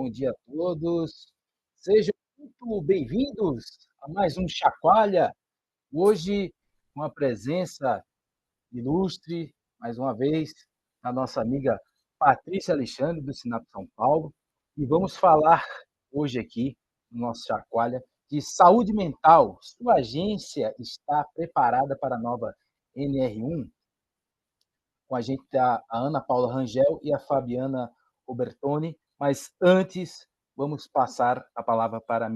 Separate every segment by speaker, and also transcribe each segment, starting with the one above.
Speaker 1: bom dia a todos. Sejam muito bem-vindos a mais um Chacoalha. Hoje, com a presença ilustre, mais uma vez, a nossa amiga Patrícia Alexandre, do Sinap São Paulo. E vamos falar hoje aqui, no nosso Chacoalha, de saúde mental. Sua agência está preparada para a nova NR1? Com a gente está a Ana Paula Rangel e a Fabiana Robertoni, mas antes vamos passar a palavra para a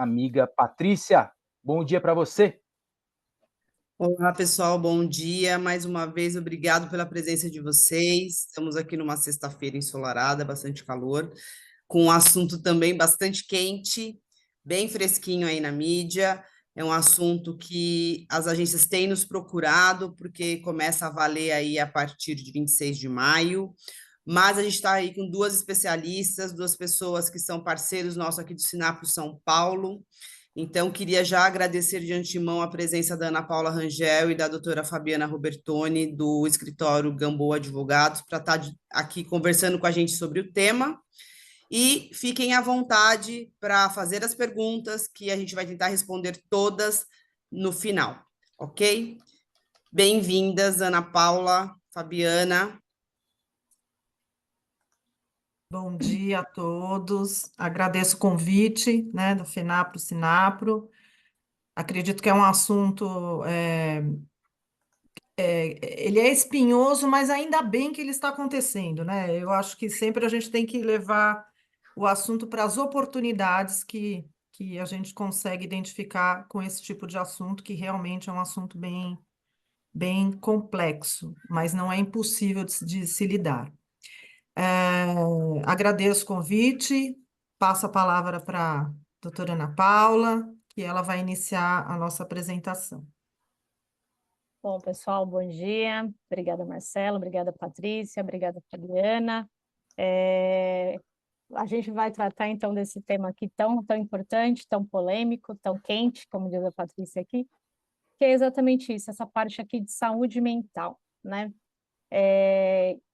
Speaker 1: amiga Patrícia. Bom dia para você.
Speaker 2: Olá, pessoal, bom dia. Mais uma vez, obrigado pela presença de vocês. Estamos aqui numa sexta-feira ensolarada, bastante calor, com um assunto também bastante quente, bem fresquinho aí na mídia. É um assunto que as agências têm nos procurado, porque começa a valer aí a partir de 26 de maio. Mas a gente está aí com duas especialistas, duas pessoas que são parceiros nossos aqui do Sinap São Paulo. Então, queria já agradecer de antemão a presença da Ana Paula Rangel e da doutora Fabiana Robertoni, do escritório Gamboa Advogados, para estar aqui conversando com a gente sobre o tema. E fiquem à vontade para fazer as perguntas, que a gente vai tentar responder todas no final, ok? Bem-vindas, Ana Paula, Fabiana.
Speaker 3: Bom dia a todos. Agradeço o convite, né, do FENAPRO, Sinapro. Acredito que é um assunto, ele é espinhoso, mas ainda bem que ele está acontecendo, né? Eu acho que sempre a gente tem que levar o assunto para as oportunidades que a gente consegue identificar com esse tipo de assunto, que realmente é um assunto bem complexo, mas não é impossível de se lidar. Agradeço o convite, passo a palavra para a doutora Ana Paula, que ela vai iniciar a nossa apresentação.
Speaker 4: Bom, pessoal, bom dia. Obrigada, Marcelo, obrigada, Patrícia, obrigada, Fabiana. A gente vai tratar, então, desse tema aqui tão importante, tão polêmico, tão quente, como diz a Patrícia aqui, que é exatamente isso, essa parte aqui de saúde mental, né?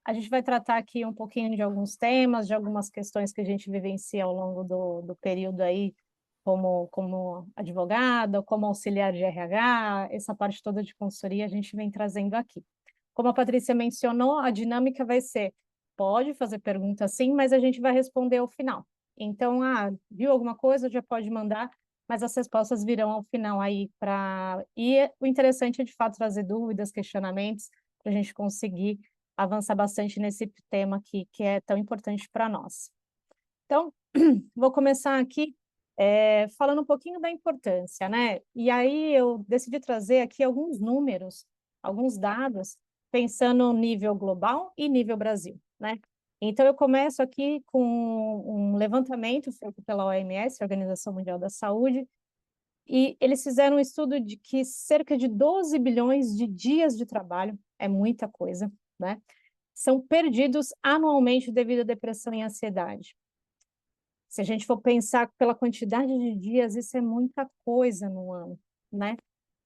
Speaker 4: A gente vai tratar aqui um pouquinho de alguns temas, de algumas questões que a gente vivencia ao longo do período aí, como advogada, como auxiliar de RH, essa parte toda de consultoria a gente vem trazendo aqui. Como a Patrícia mencionou, a dinâmica vai ser, pode fazer pergunta sim, mas a gente vai responder ao final. Então, viu alguma coisa, já pode mandar, mas as respostas virão ao final aí para... E o interessante é, de fato, trazer dúvidas, questionamentos, para a gente conseguir avançar bastante nesse tema aqui, que é tão importante para nós. Então, vou começar aqui falando um pouquinho da importância, né? E aí eu decidi trazer aqui alguns números, alguns dados, pensando no nível global e nível Brasil, né? Então, eu começo aqui com um levantamento feito pela OMS, Organização Mundial da Saúde, e eles fizeram um estudo de que cerca de 12 bilhões de dias de trabalho, é muita coisa, né? São perdidos anualmente devido à depressão e ansiedade. Se a gente for pensar pela quantidade de dias, isso é muita coisa no ano, né?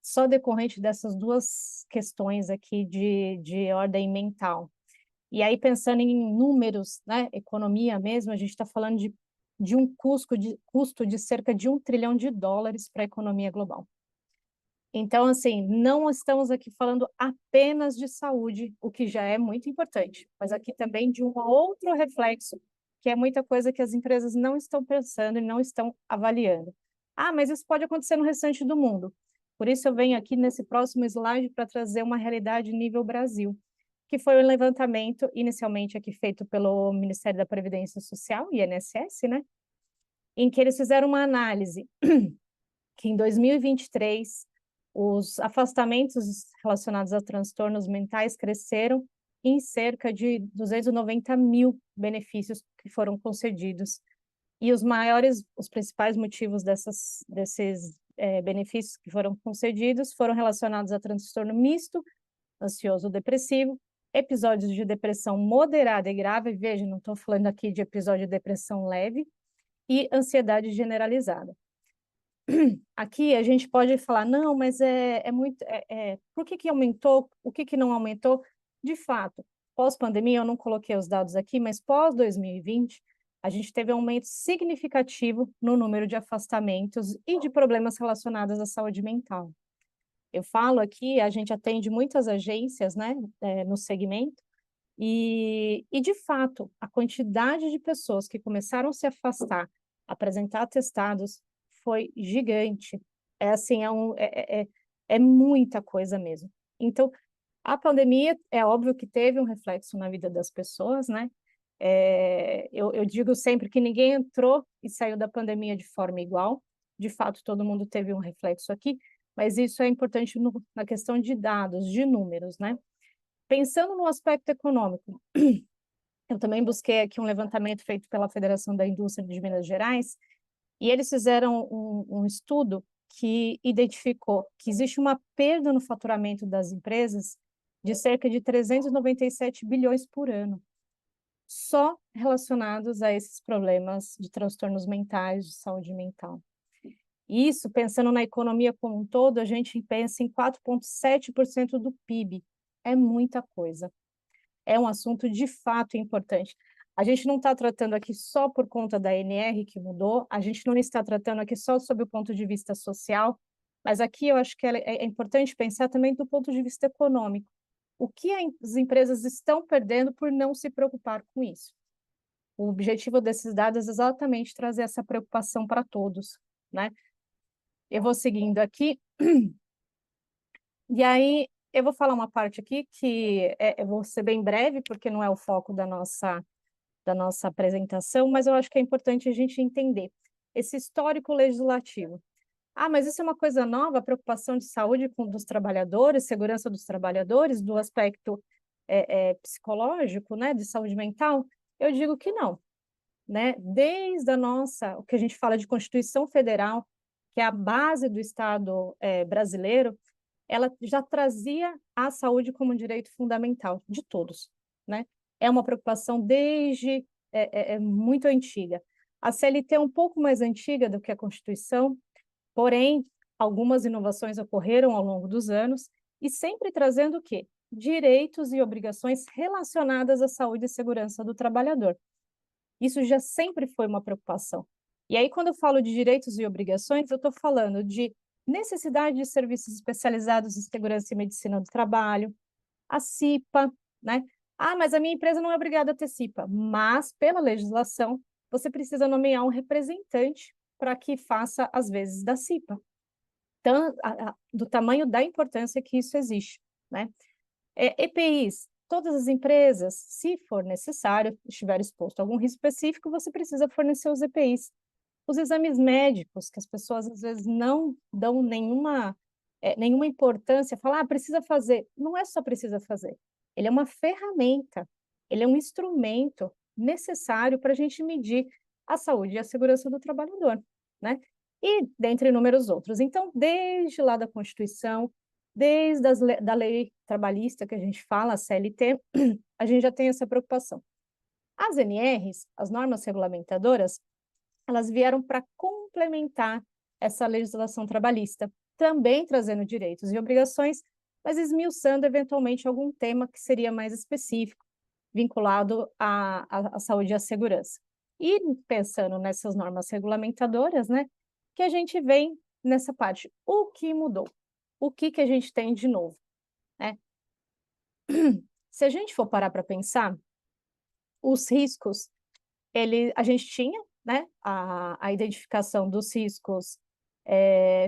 Speaker 4: Só decorrente dessas duas questões aqui de ordem mental. E aí, pensando em números, né, economia mesmo, a gente está falando de um custo de cerca de $1 trilhão para a economia global. Então, assim, não estamos aqui falando apenas de saúde, o que já é muito importante, mas aqui também de um outro reflexo, que é muita coisa que as empresas não estão pensando e não estão avaliando. Mas isso pode acontecer no restante do mundo. Por isso eu venho aqui nesse próximo slide para trazer uma realidade nível Brasil, que foi um levantamento inicialmente aqui feito pelo Ministério da Previdência Social, INSS, né? Em que eles fizeram uma análise que em 2023 os afastamentos relacionados a transtornos mentais cresceram em cerca de 290 mil benefícios que foram concedidos. E os principais motivos desses benefícios que foram concedidos foram relacionados a transtorno misto, ansioso depressivo, episódios de depressão moderada e grave, veja, não estou falando aqui de episódio de depressão leve, e ansiedade generalizada. Aqui a gente pode falar, não, mas por que aumentou, o que não aumentou? De fato, pós-pandemia, eu não coloquei os dados aqui, mas pós-2020, a gente teve um aumento significativo no número de afastamentos e de problemas relacionados à saúde mental. Eu falo aqui, a gente atende muitas agências, né, no segmento, e de fato, a quantidade de pessoas que começaram a se afastar, apresentar atestados, foi gigante. É assim, é muita coisa mesmo. Então, a pandemia, é óbvio que teve um reflexo na vida das pessoas, né? Eu digo sempre que ninguém entrou e saiu da pandemia de forma igual. De fato, todo mundo teve um reflexo aqui, mas isso é importante na questão de dados, de números, né? Pensando no aspecto econômico, eu também busquei aqui um levantamento feito pela Federação da Indústria de Minas Gerais, e eles fizeram um estudo que identificou que existe uma perda no faturamento das empresas de cerca de 397 bilhões por ano, só relacionados a esses problemas de transtornos mentais, de saúde mental. Isso, pensando na economia como um todo, a gente pensa em 4,7% do PIB. É muita coisa. É um assunto de fato importante. A gente não está tratando aqui só por conta da ANR que mudou, a gente não está tratando aqui só sob o ponto de vista social, mas aqui eu acho que é importante pensar também do ponto de vista econômico. O que as empresas estão perdendo por não se preocupar com isso? O objetivo desses dados é exatamente trazer essa preocupação para todos, né? Eu vou seguindo aqui, e aí eu vou falar uma parte aqui que eu vou ser bem breve, porque não é o foco da nossa apresentação, mas eu acho que é importante a gente entender esse histórico legislativo. Ah, mas isso é uma coisa nova, a preocupação de saúde dos trabalhadores, segurança dos trabalhadores, do aspecto psicológico, né, de saúde mental? Eu digo que não, né? Desde o que a gente fala de Constituição Federal, que é a base do Estado brasileiro, ela já trazia a saúde como um direito fundamental de todos, né? É uma preocupação desde muito antiga. A CLT é um pouco mais antiga do que a Constituição, porém, algumas inovações ocorreram ao longo dos anos e sempre trazendo o quê? Direitos e obrigações relacionadas à saúde e segurança do trabalhador. Isso já sempre foi uma preocupação. E aí, quando eu falo de direitos e obrigações, eu estou falando de necessidade de serviços especializados em segurança e medicina do trabalho, a CIPA, né? Ah, mas a minha empresa não é obrigada a ter CIPA, mas pela legislação você precisa nomear um representante para que faça às vezes da CIPA. Então, do tamanho da importância que isso existe, né? EPIs, todas as empresas, se for necessário, estiver exposto a algum risco específico, você precisa fornecer os EPIs. Os exames médicos, que as pessoas às vezes não dão nenhuma importância, falar, precisa fazer. Não é só precisa fazer. Ele é uma ferramenta, ele é um instrumento necessário para a gente medir a saúde e a segurança do trabalhador, né? E dentre inúmeros outros. Então, desde lá da Constituição, desde da lei trabalhista que a gente fala, a CLT, a gente já tem essa preocupação. As NRs, as normas regulamentadoras, elas vieram para complementar essa legislação trabalhista, também trazendo direitos e obrigações, mas esmiuçando eventualmente algum tema que seria mais específico, vinculado à saúde e à segurança. E pensando nessas normas regulamentadoras, né, que a gente vem nessa parte. O que mudou? O que a gente tem de novo? Né? Se a gente for parar para pensar, os riscos, a gente tinha, né, a identificação dos riscos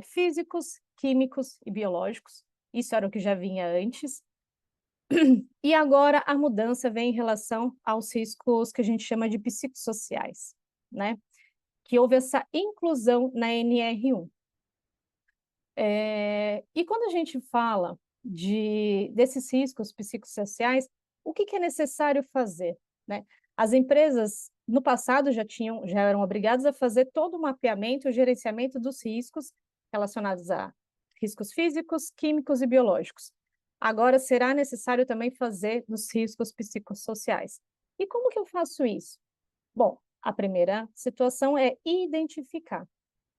Speaker 4: físicos, químicos e biológicos. Isso era o que já vinha antes. E agora a mudança vem em relação aos riscos que a gente chama de psicossociais, né? Que houve essa inclusão na NR1. E quando a gente fala desses riscos psicossociais, o que é necessário fazer, né? As empresas, no passado, já eram obrigadas a fazer todo o mapeamento e o gerenciamento dos riscos relacionados a riscos físicos, químicos e biológicos. Agora, será necessário também fazer dos riscos psicossociais. E como que eu faço isso? Bom, a primeira situação é identificar.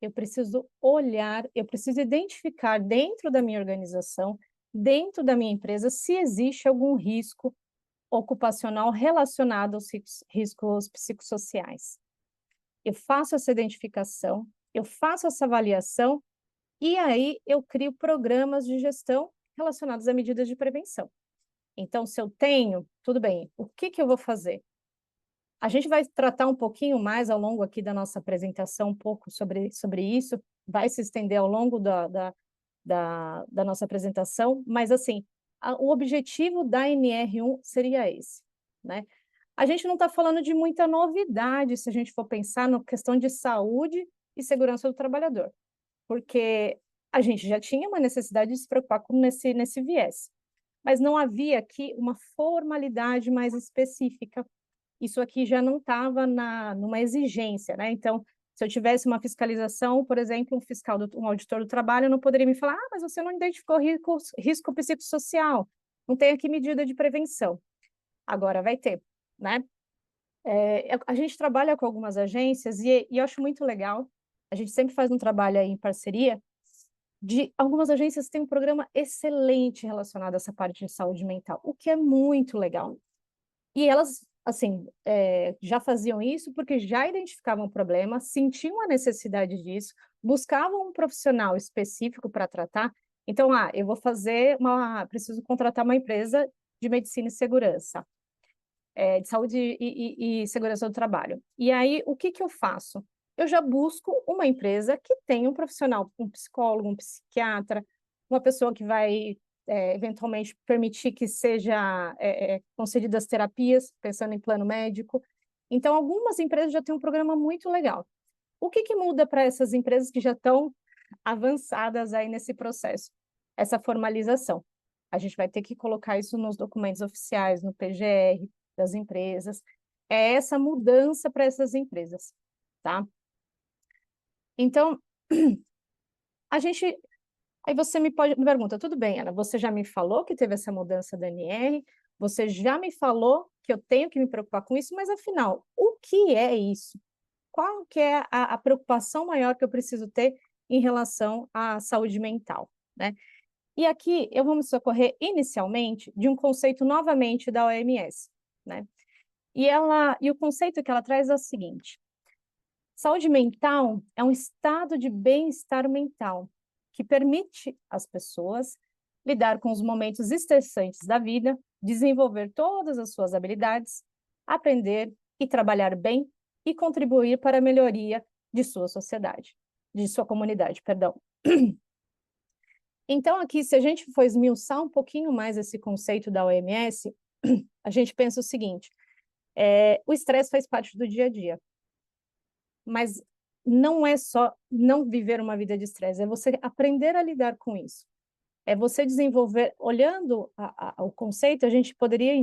Speaker 4: Eu preciso olhar, eu preciso identificar dentro da minha organização, dentro da minha empresa, se existe algum risco ocupacional relacionado aos riscos psicossociais, eu faço essa identificação, eu faço essa avaliação, e aí eu crio programas de gestão relacionados a medidas de prevenção. Então, se eu tenho, tudo bem, o que eu vou fazer? A gente vai tratar um pouquinho mais ao longo aqui da nossa apresentação, um pouco sobre isso, vai se estender ao longo da nossa apresentação, mas assim, o objetivo da NR1 seria esse, né? A gente não está falando de muita novidade se a gente for pensar na questão de saúde e segurança do trabalhador, porque a gente já tinha uma necessidade de se preocupar com nesse viés, mas não havia aqui uma formalidade mais específica. Isso aqui já não estava numa exigência, né? Então, se eu tivesse uma fiscalização, por exemplo, um auditor do trabalho não poderia me falar, mas você não identificou risco psicossocial, não tem aqui medida de prevenção. Agora vai ter, né? A gente trabalha com algumas agências e eu acho muito legal, a gente sempre faz um trabalho aí em parceria, algumas agências têm um programa excelente relacionado a essa parte de saúde mental, o que é muito legal. E elas, assim, já faziam isso porque já identificavam o problema, sentiam a necessidade disso, buscavam um profissional específico para tratar. Então, eu vou preciso contratar uma empresa de medicina e segurança, de saúde e segurança do trabalho. E aí, o que eu faço? Eu já busco uma empresa que tenha um profissional, um psicólogo, um psiquiatra, uma pessoa que vai eventualmente permitir que seja concedidas terapias, pensando em plano médico. Então, algumas empresas já têm um programa muito legal. O que muda para essas empresas que já estão avançadas aí nesse processo? Essa formalização. A gente vai ter que colocar isso nos documentos oficiais, no PGR das empresas. É essa mudança para essas empresas, tá? Então, aí você me pergunta, tudo bem, Ana, você já me falou que teve essa mudança da NR, você já me falou que eu tenho que me preocupar com isso, mas afinal, o que é isso? Qual que é a preocupação maior que eu preciso ter em relação à saúde mental, né? E aqui eu vou me socorrer inicialmente de um conceito novamente da OMS, né? E o conceito que ela traz é o seguinte: saúde mental é um estado de bem-estar mental que permite às pessoas lidar com os momentos estressantes da vida, desenvolver todas as suas habilidades, aprender e trabalhar bem e contribuir para a melhoria de sua sociedade, de sua comunidade, perdão. Então, aqui, se a gente for esmiuçar um pouquinho mais esse conceito da OMS, a gente pensa o seguinte: o estresse faz parte do dia a dia, mas não é só não viver uma vida de estresse, é você aprender a lidar com isso. É você desenvolver, olhando o conceito, a gente poderia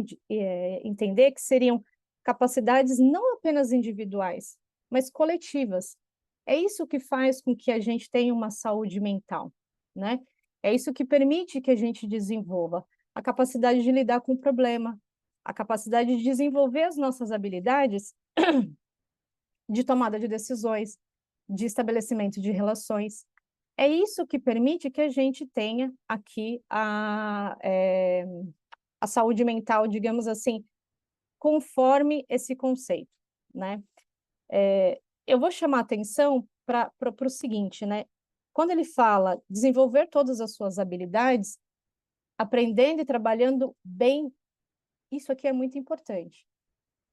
Speaker 4: entender que seriam capacidades não apenas individuais, mas coletivas. É isso que faz com que a gente tenha uma saúde mental, né? É isso que permite que a gente desenvolva a capacidade de lidar com o problema, a capacidade de desenvolver as nossas habilidades de tomada de decisões, de estabelecimento de relações. É isso que permite que a gente tenha aqui a saúde mental, digamos assim, conforme esse conceito, né? Eu vou chamar atenção para o seguinte, né? Quando ele fala desenvolver todas as suas habilidades, aprendendo e trabalhando bem, isso aqui é muito importante,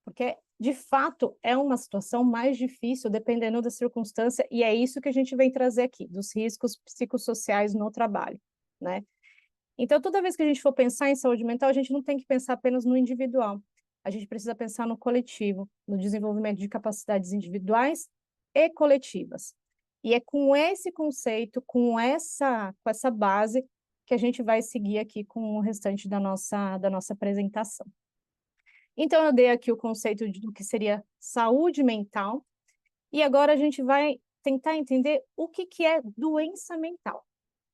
Speaker 4: porque, de fato, é uma situação mais difícil, dependendo da circunstância, e é isso que a gente vem trazer aqui, dos riscos psicossociais no trabalho, né? Então, toda vez que a gente for pensar em saúde mental, a gente não tem que pensar apenas no individual, a gente precisa pensar no coletivo, no desenvolvimento de capacidades individuais e coletivas. E é com esse conceito, com essa base, que a gente vai seguir aqui com o restante da nossa apresentação. Então, eu dei aqui o conceito do que seria saúde mental, e agora a gente vai tentar entender o que é doença mental,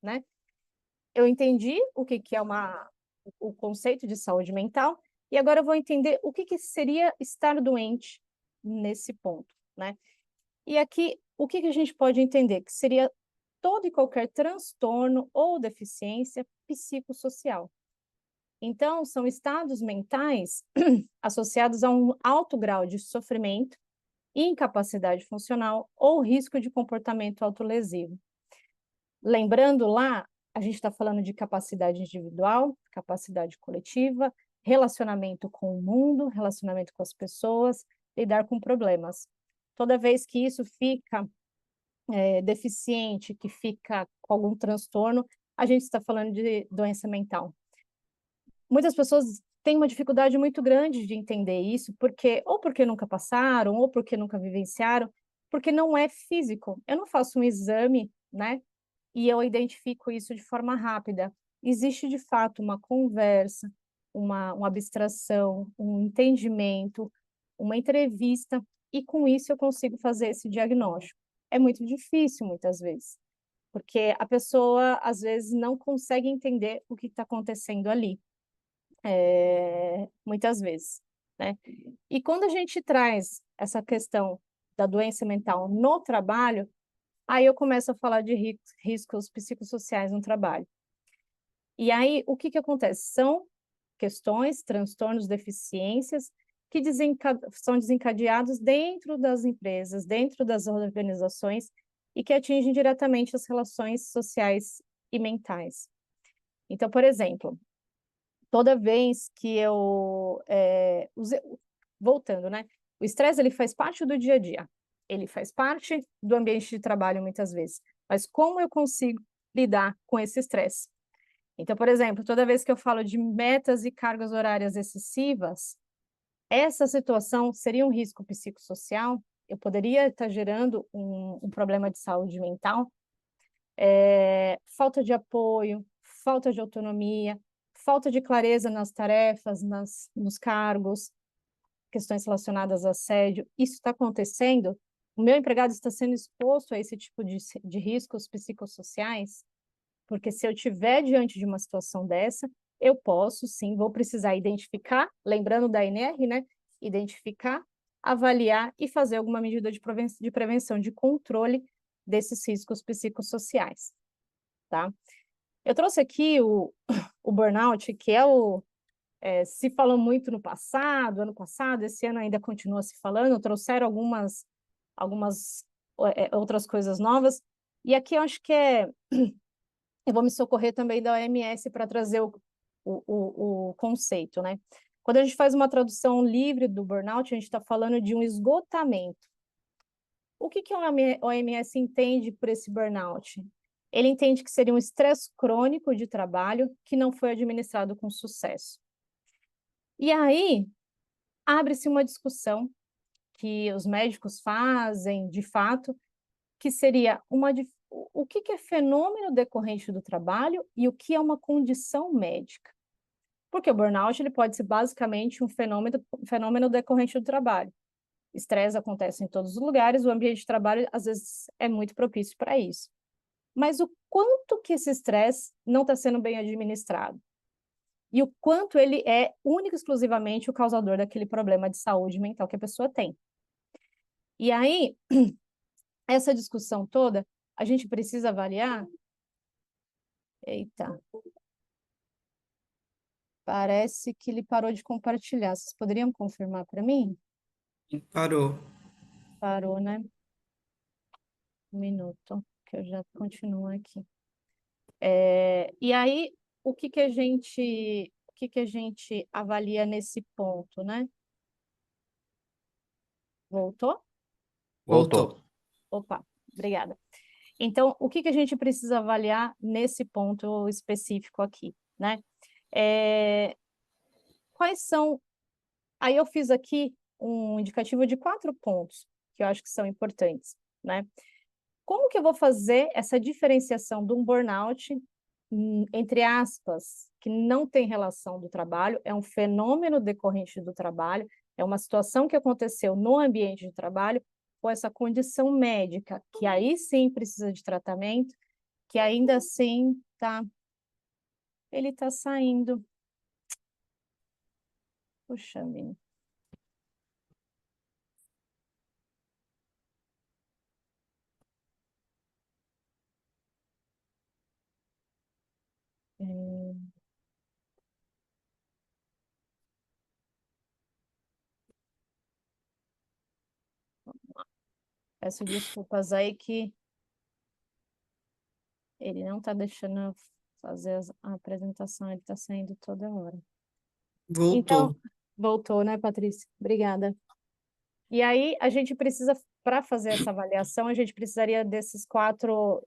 Speaker 4: né? Eu entendi o que é o conceito de saúde mental, e agora eu vou entender o que seria estar doente nesse ponto, né? E aqui, o que a gente pode entender? Que seria todo e qualquer transtorno ou deficiência psicossocial. Então, são estados mentais associados a um alto grau de sofrimento incapacidade funcional ou risco de comportamento autolesivo. Lembrando lá, a gente está falando de capacidade individual, capacidade coletiva, relacionamento com o mundo, relacionamento com as pessoas, lidar com problemas. Toda vez que isso fica deficiente, que fica com algum transtorno, a gente está falando de doença mental. Muitas pessoas têm uma dificuldade muito grande de entender isso, porque nunca passaram, ou porque nunca vivenciaram, porque não é físico. Eu não faço um exame, né? E eu identifico isso de forma rápida. Existe, de fato, uma conversa, uma abstração, um entendimento, uma entrevista, e com isso eu consigo fazer esse diagnóstico. É muito difícil, muitas vezes, porque a pessoa, às vezes, não consegue entender o que está acontecendo ali, muitas vezes, né? E quando a gente traz essa questão da doença mental no trabalho, aí eu começo a falar de riscos psicossociais no trabalho. E aí, o que acontece? São questões, transtornos, deficiências que são desencadeados dentro das empresas, dentro das organizações e que atingem diretamente as relações sociais e mentais. Então, por exemplo, toda vez que voltando, né? O estresse, ele faz parte do dia a dia. Ele faz parte do ambiente de trabalho, muitas vezes. Mas como eu consigo lidar com esse estresse? Então, por exemplo, toda vez que eu falo de metas e cargas horárias excessivas, essa situação seria um risco psicossocial? Eu poderia estar gerando um problema de saúde mental? Falta de apoio, falta de autonomia, falta de clareza nas tarefas, nos cargos, questões relacionadas a assédio. Isso está acontecendo? O meu empregado está sendo exposto a esse tipo de riscos psicossociais? Porque se eu estiver diante de uma situação dessa, eu posso, sim, vou precisar identificar, lembrando da NR, né? Identificar, avaliar e fazer alguma medida de prevenção, de controle desses riscos psicossociais, tá? Eu trouxe aqui o burnout, que se falou muito no passado, ano passado, esse ano ainda continua se falando, trouxeram algumas outras coisas novas, e aqui eu acho que eu vou me socorrer também da OMS para trazer o conceito, né? Quando a gente faz uma tradução livre do burnout, a gente está falando de um esgotamento. O que a OMS entende por esse burnout? Ele entende que seria um estresse crônico de trabalho que não foi administrado com sucesso. E aí, abre-se uma discussão que os médicos fazem, de fato, que seria o que é fenômeno decorrente do trabalho e o que é uma condição médica. Porque o burnout ele pode ser basicamente um fenômeno decorrente do trabalho. Estresse acontece em todos os lugares, o ambiente de trabalho, às vezes, é muito propício para isso. Mas o quanto que esse estresse não está sendo bem administrado? E o quanto ele é único e exclusivamente o causador daquele problema de saúde mental que a pessoa tem. E aí, essa discussão toda, a gente precisa avaliar... Eita. Parece que ele parou de compartilhar. Vocês poderiam confirmar para mim?
Speaker 2: Parou.
Speaker 4: Parou, né? Um minuto, que eu já continuo aqui. E aí, o que a gente avalia nesse ponto, né? Voltou?
Speaker 2: Voltou.
Speaker 4: Opa, obrigada. Então, o que a gente precisa avaliar nesse ponto específico aqui, né? Quais são... Aí eu fiz aqui um indicativo de 4 pontos, que eu acho que são importantes, né? Como que eu vou fazer essa diferenciação de um burnout, entre aspas, que não tem relação do trabalho, é um fenômeno decorrente do trabalho, é uma situação que aconteceu no ambiente de trabalho, com essa condição médica, que aí sim precisa de tratamento, que ainda assim ele está saindo. Puxa, menina. Peço desculpas aí que ele não está deixando eu fazer a apresentação, ele está saindo toda hora. Então,
Speaker 2: Voltou.
Speaker 4: voltou, né, Patrícia? Obrigada. E aí, a gente precisa, para fazer essa avaliação, a gente precisaria desses 4,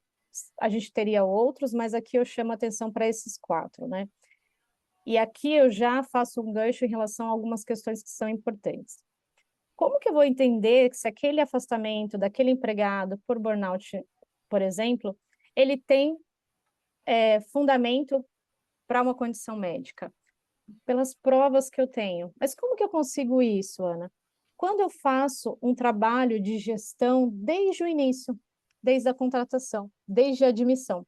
Speaker 4: a gente teria outros, mas aqui eu chamo a atenção para esses 4, né? E aqui eu já faço um gancho em relação a algumas questões que são importantes. Como que eu vou entender se aquele afastamento daquele empregado por burnout, por exemplo, ele tem fundamento para uma condição médica? Pelas provas que eu tenho. Mas como que eu consigo isso, Ana? Quando eu faço um trabalho de gestão desde o início, desde a contratação, desde a admissão,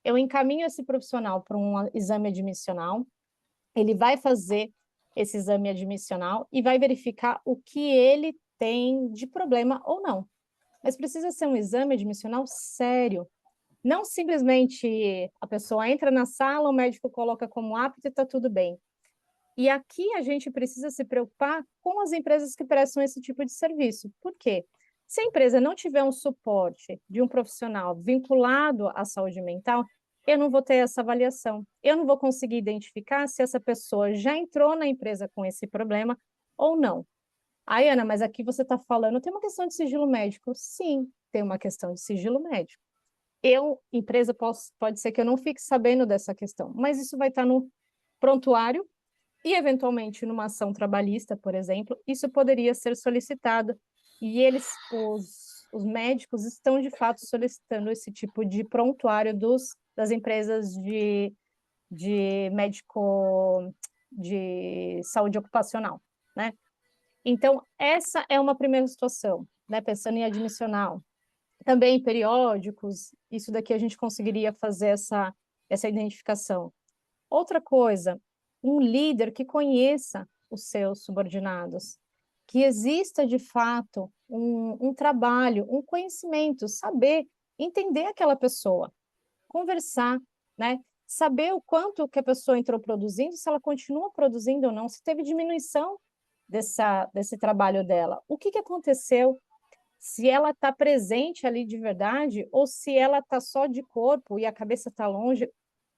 Speaker 4: eu encaminho esse profissional para um exame admissional, ele vai fazer esse exame admissional e vai verificar o que ele tem de problema ou não. Mas precisa ser um exame admissional sério. Não simplesmente a pessoa entra na sala, o médico coloca como apto e está tudo bem. E aqui a gente precisa se preocupar com as empresas que prestam esse tipo de serviço. Por quê? Se a empresa não tiver um suporte de um profissional vinculado à saúde mental, eu não vou ter essa avaliação. Eu não vou conseguir identificar se essa pessoa já entrou na empresa com esse problema ou não. Aí, Ana, mas aqui você está falando, tem uma questão de sigilo médico. Sim, tem uma questão de sigilo médico. Empresa, pode ser que eu não fique sabendo dessa questão, mas isso vai estar no prontuário e, eventualmente, numa ação trabalhista, por exemplo, isso poderia ser solicitado. E os médicos estão, de fato, solicitando esse tipo de prontuário das empresas de saúde ocupacional, né? Então, essa é uma primeira situação, né? Pensando em admissional. Também periódicos, isso daqui a gente conseguiria fazer essa identificação. Outra coisa, um líder que conheça os seus subordinados, que exista, de fato, um trabalho, um conhecimento, saber, entender aquela pessoa, conversar, né? Saber o quanto que a pessoa entrou produzindo, se ela continua produzindo ou não, se teve diminuição desse trabalho dela. O que aconteceu? Se ela está presente ali de verdade ou se ela está só de corpo e a cabeça está longe.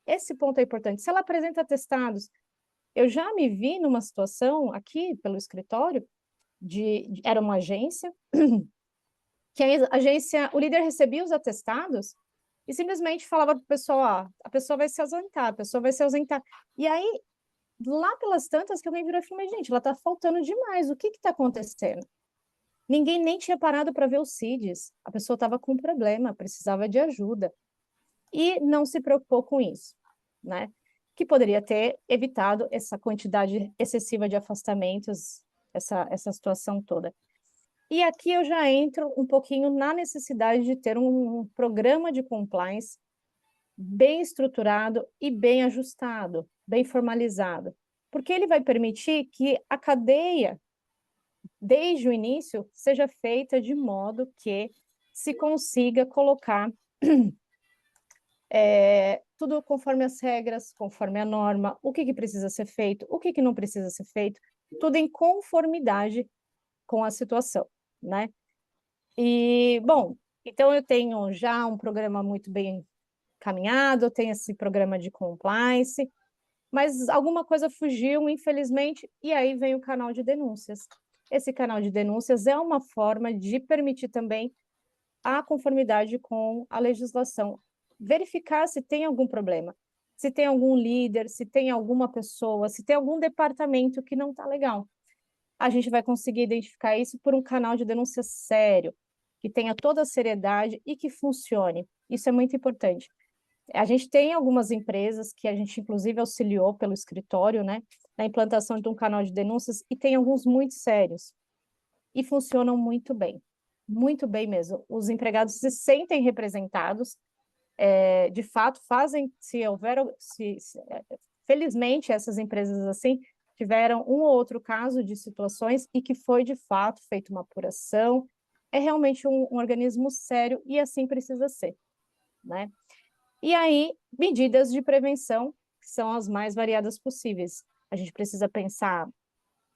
Speaker 4: Esse ponto é importante. Se ela apresenta atestados, eu já me vi numa situação aqui pelo escritório, era uma agência, que a agência, o líder recebia os atestados e simplesmente falava para o pessoal, a pessoa vai se ausentar, a pessoa vai se ausentar. E aí, lá pelas tantas, que alguém virou e falou, mas gente, ela está faltando demais, o que está acontecendo? Ninguém nem tinha parado para ver os CIDs, a pessoa estava com um problema, precisava de ajuda. E não se preocupou com isso, né? Que poderia ter evitado essa quantidade excessiva de afastamentos, essa situação toda. E aqui eu já entro um pouquinho na necessidade de ter um programa de compliance bem estruturado e bem ajustado, bem formalizado, porque ele vai permitir que a cadeia, desde o início, seja feita de modo que se consiga colocar tudo conforme as regras, conforme a norma, o que precisa ser feito, o que não precisa ser feito, tudo em conformidade com a situação, né? E, bom, então eu tenho já um programa muito bem caminhado, eu tenho esse programa de compliance, mas alguma coisa fugiu, infelizmente, e aí vem o canal de denúncias. Esse canal de denúncias é uma forma de permitir também a conformidade com a legislação, verificar se tem algum problema, se tem algum líder, se tem alguma pessoa, se tem algum departamento que não está legal. A gente vai conseguir identificar isso por um canal de denúncia sério, que tenha toda a seriedade e que funcione. Isso é muito importante. A gente tem algumas empresas que a gente, inclusive, auxiliou pelo escritório, né, na implantação de um canal de denúncias, e tem alguns muito sérios, e funcionam muito bem mesmo. Os empregados se sentem representados, de fato, fazem, felizmente, essas empresas assim, tiveram um ou outro caso de situações e que foi, de fato, feita uma apuração. É realmente um organismo sério e assim precisa ser, né? E aí, medidas de prevenção, que são as mais variadas possíveis. A gente precisa pensar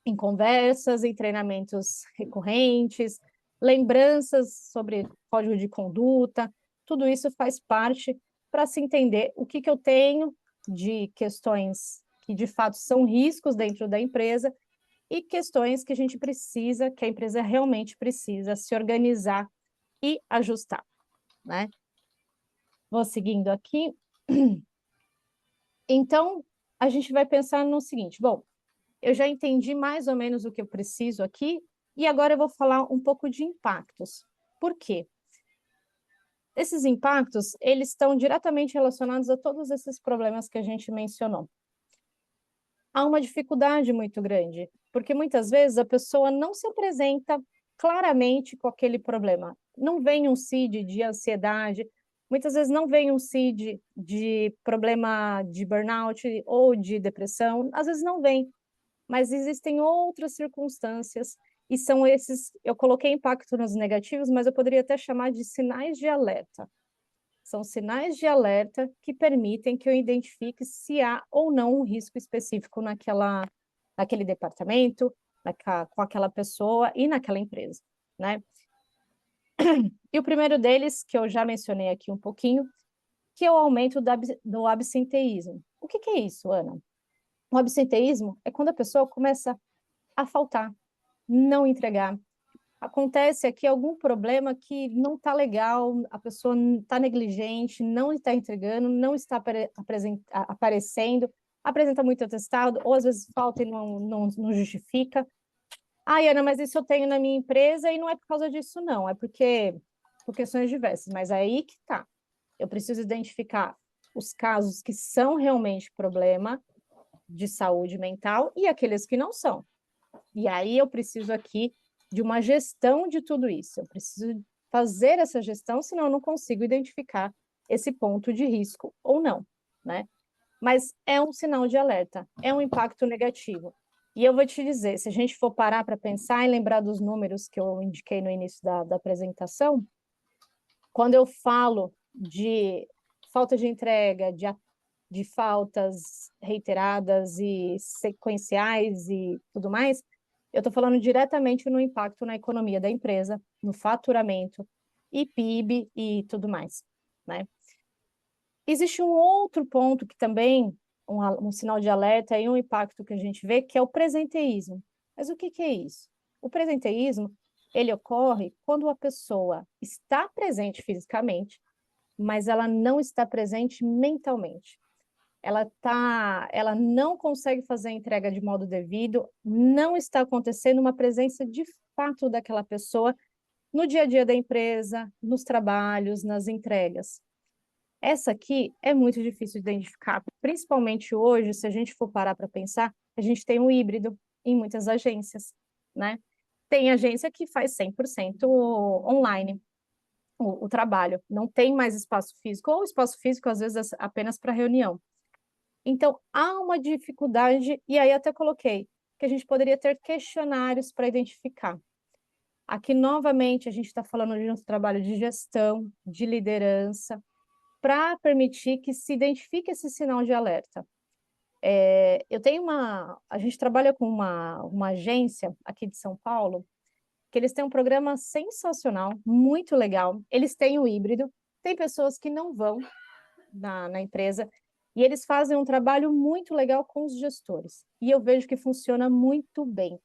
Speaker 4: em conversas, em treinamentos recorrentes, lembranças sobre código de conduta, tudo isso faz parte para se entender o que eu tenho de questões que de fato são riscos dentro da empresa e questões que a gente precisa, que a empresa realmente precisa se organizar e ajustar, né? Vou seguindo aqui. Então, a gente vai pensar no seguinte, bom, eu já entendi mais ou menos o que eu preciso aqui, e agora eu vou falar um pouco de impactos. Por quê? Esses impactos, eles estão diretamente relacionados a todos esses problemas que a gente mencionou. Há uma dificuldade muito grande, porque muitas vezes a pessoa não se apresenta claramente com aquele problema. Não vem um CID de ansiedade, muitas vezes não vem um CID de problema de burnout ou de depressão, às vezes não vem, mas existem outras circunstâncias, e são esses, eu coloquei impactos negativos, mas eu poderia até chamar de sinais de alerta. São sinais de alerta que permitem que eu identifique se há ou não um risco específico naquele departamento, com aquela pessoa e naquela empresa, né? E o primeiro deles, que eu já mencionei aqui um pouquinho, que é o aumento do absenteísmo. O que é isso, Ana? O absenteísmo é quando a pessoa começa a faltar, não entregar. Acontece aqui algum problema que não está legal, a pessoa está negligente, não está entregando, não está aparecendo, apresenta muito atestado, ou às vezes falta e não justifica. Ah, Ana, mas isso eu tenho na minha empresa e não é por causa disso, não, é por questões diversas, mas aí que tá. Eu preciso identificar os casos que são realmente problema de saúde mental e aqueles que não são. E aí eu preciso aqui de uma gestão de tudo isso. Eu preciso fazer essa gestão, senão eu não consigo identificar esse ponto de risco ou não, né? Mas é um sinal de alerta, é um impacto negativo. E eu vou te dizer, se a gente for parar para pensar e lembrar dos números que eu indiquei no início da apresentação, quando eu falo de falta de entrega, de faltas reiteradas e sequenciais e tudo mais, eu estou falando diretamente no impacto na economia da empresa, no faturamento e PIB e tudo mais, né? Existe um outro ponto que também, um sinal de alerta e um impacto que a gente vê, que é o presenteísmo. Mas o que é isso? O presenteísmo, ele ocorre quando a pessoa está presente fisicamente, mas ela não está presente mentalmente. Ela não consegue fazer a entrega de modo devido, não está acontecendo uma presença de fato daquela pessoa no dia a dia da empresa, nos trabalhos, nas entregas. Essa aqui é muito difícil de identificar, principalmente hoje, se a gente for parar para pensar, a gente tem um híbrido em muitas agências, né? Tem agência que faz 100% online o trabalho, não tem mais espaço físico, ou espaço físico, às vezes, apenas para reunião. Então, há uma dificuldade, e aí até coloquei, que a gente poderia ter questionários para identificar. Aqui, novamente, a gente está falando de um trabalho de gestão, de liderança, para permitir que se identifique esse sinal de alerta. A gente trabalha com uma agência aqui de São Paulo, que eles têm um programa sensacional, muito legal. Eles têm o híbrido, tem pessoas que não vão na empresa, e eles fazem um trabalho muito legal com os gestores. E eu vejo que funciona muito bem,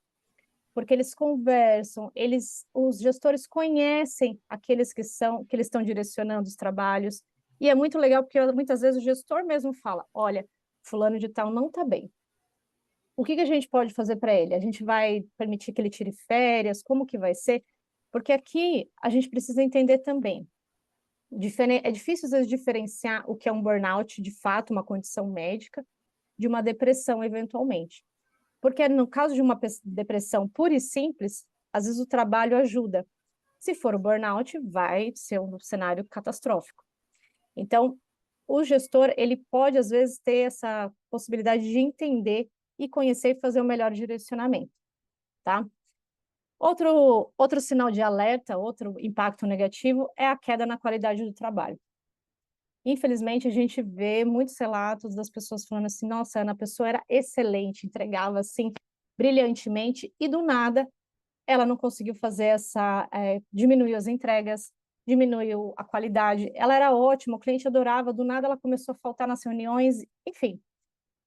Speaker 4: porque eles conversam, os gestores conhecem aqueles que eles estão direcionando os trabalhos, e é muito legal porque muitas vezes o gestor mesmo fala, olha, fulano de tal não está bem. O que a gente pode fazer para ele? A gente vai permitir que ele tire férias? Como que vai ser? Porque aqui a gente precisa entender também. É difícil, às vezes, diferenciar o que é um burnout, de fato, uma condição médica, de uma depressão, eventualmente. Porque no caso de uma depressão pura e simples, às vezes o trabalho ajuda. Se for o burnout, vai ser um cenário catastrófico. Então, o gestor, ele pode, às vezes, ter essa possibilidade de entender e conhecer e fazer o melhor direcionamento, tá? Outro sinal de alerta, outro impacto negativo é a queda na qualidade do trabalho. Infelizmente, a gente vê muitos relatos das pessoas falando assim, nossa, Ana, a pessoa era excelente, entregava assim brilhantemente, e do nada ela não conseguiu fazer diminuiu as entregas, diminuiu a qualidade, ela era ótima, o cliente adorava, do nada ela começou a faltar nas reuniões, enfim.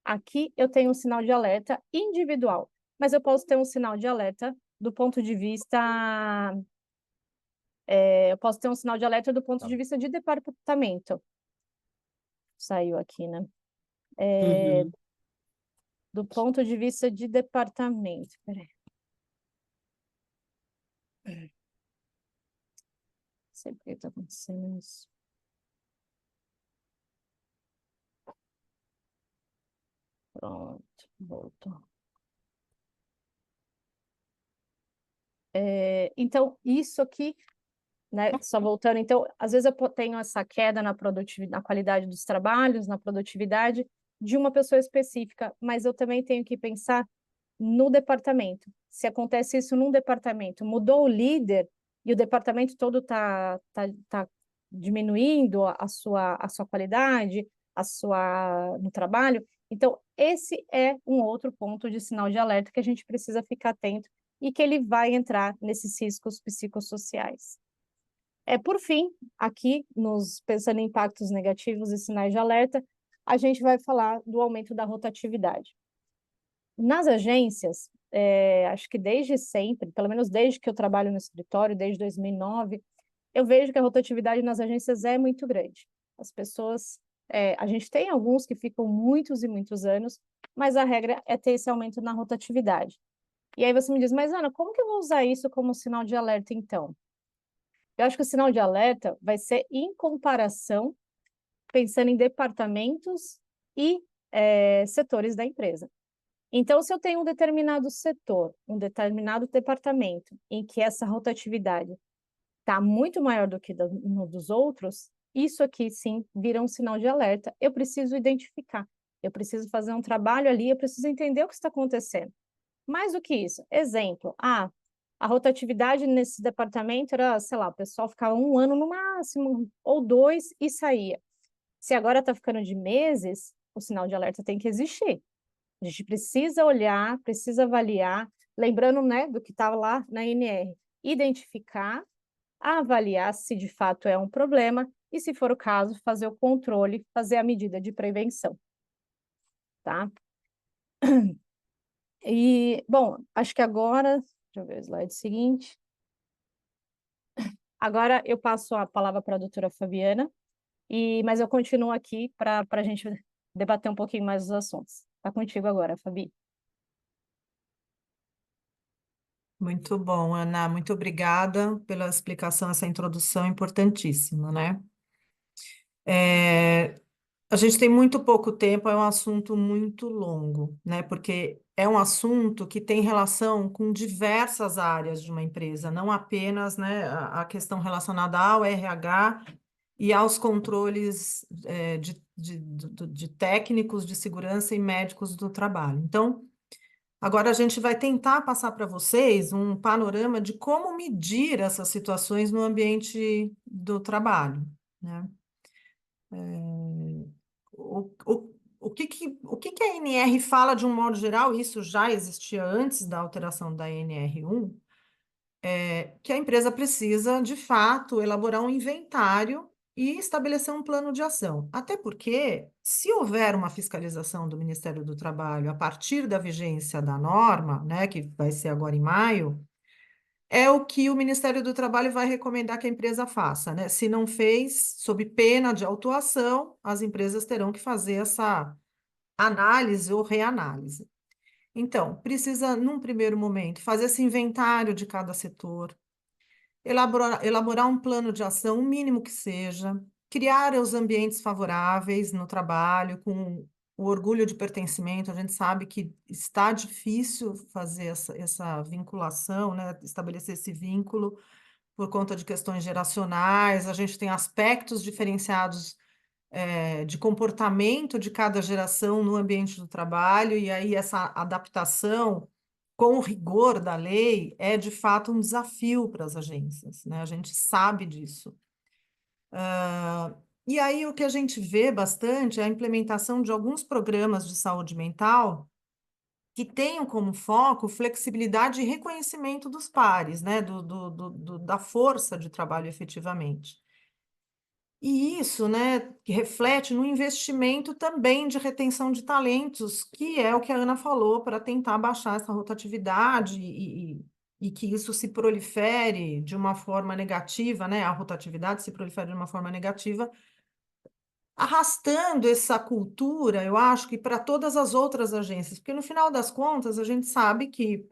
Speaker 4: Aqui eu tenho um sinal de alerta individual, mas eu posso ter um sinal de alerta do ponto de vista
Speaker 1: Tá.
Speaker 4: de vista de departamento. Saiu aqui, né?
Speaker 2: Uhum.
Speaker 4: Do ponto de vista de departamento. Peraí. Não sei por que está acontecendo isso. Pronto, voltou. Então, isso aqui, né, só voltando, então, às vezes eu tenho essa queda na produtividade, na qualidade dos trabalhos, na produtividade de uma pessoa específica, mas eu também tenho que pensar no departamento. Se acontece isso num departamento, mudou o líder e o departamento todo tá diminuindo a sua qualidade, no trabalho, então esse é um outro ponto de sinal de alerta que a gente precisa ficar atento e que ele vai entrar nesses riscos psicossociais. Por fim, aqui, pensando em impactos negativos e sinais de alerta, a gente vai falar do aumento da rotatividade. Nas agências, acho que desde sempre, pelo menos desde que eu trabalho no escritório, desde 2009, eu vejo que a rotatividade nas agências é muito grande. As pessoas, a gente tem alguns que ficam muitos e muitos anos, mas a regra é ter esse aumento na rotatividade. E aí você me diz, mas Ana, como que eu vou usar isso como sinal de alerta, então? Eu acho que o sinal de alerta vai ser em comparação, pensando em departamentos e setores da empresa. Então, se eu tenho um determinado setor, um determinado departamento, em que essa rotatividade está muito maior do que no dos outros, isso aqui sim vira um sinal de alerta. Eu preciso identificar, eu preciso fazer um trabalho ali, eu preciso entender o que está acontecendo. Mais do que isso, exemplo, a rotatividade nesse departamento era, sei lá, o pessoal ficava 1 ano no máximo, ou 2 e saía. Se agora está ficando de meses, o sinal de alerta tem que existir. A gente precisa olhar, precisa avaliar, lembrando, né, do que estava lá na NR, identificar, avaliar se de fato é um problema e, se for o caso, fazer o controle, fazer a medida de prevenção, tá? E, bom, acho que agora, deixa eu ver o slide seguinte. Agora eu passo a palavra para a doutora Fabiana, mas eu continuo aqui para a gente debater um pouquinho mais os assuntos. Está contigo agora, Fabi.
Speaker 3: Muito bom, Ana. Muito obrigada pela explicação, essa introdução importantíssima, né? A gente tem muito pouco tempo, é um assunto muito longo, né? Porque é um assunto que tem relação com diversas áreas de uma empresa, não apenas, né, a questão relacionada ao RH e aos controles de técnicos de segurança e médicos do trabalho. Então, agora a gente vai tentar passar para vocês um panorama de como medir essas situações no ambiente do trabalho, né? O que a NR fala de um modo geral, isso já existia antes da alteração da NR1, que a empresa precisa, de fato, elaborar um inventário e estabelecer um plano de ação. Até porque, se houver uma fiscalização do Ministério do Trabalho a partir da vigência da norma, né, que vai ser agora em maio, é o que o Ministério do Trabalho vai recomendar que a empresa faça, né? Se não fez, sob pena de autuação, as empresas terão que fazer essa análise ou reanálise. Então, precisa, num primeiro momento, fazer esse inventário de cada setor, elaborar um plano de ação, o mínimo que seja, criar os ambientes favoráveis no trabalho, com o orgulho de pertencimento. A gente sabe que está difícil fazer essa vinculação, né? Estabelecer esse vínculo por conta de questões geracionais. A gente tem aspectos diferenciados de comportamento de cada geração no ambiente do trabalho, e aí essa adaptação com o rigor da lei é, de fato, um desafio para as agências, né? A gente sabe disso. E aí o que a gente vê bastante é a implementação de alguns programas de saúde mental que tenham como foco flexibilidade e reconhecimento dos pares, né, da força de trabalho efetivamente. E isso, né, que reflete no investimento também de retenção de talentos, que é o que a Ana falou, para tentar baixar essa rotatividade e que isso se prolifere de uma forma negativa, né, a rotatividade se prolifere de uma forma negativa, arrastando essa cultura, eu acho que para todas as outras agências, porque no final das contas a gente sabe que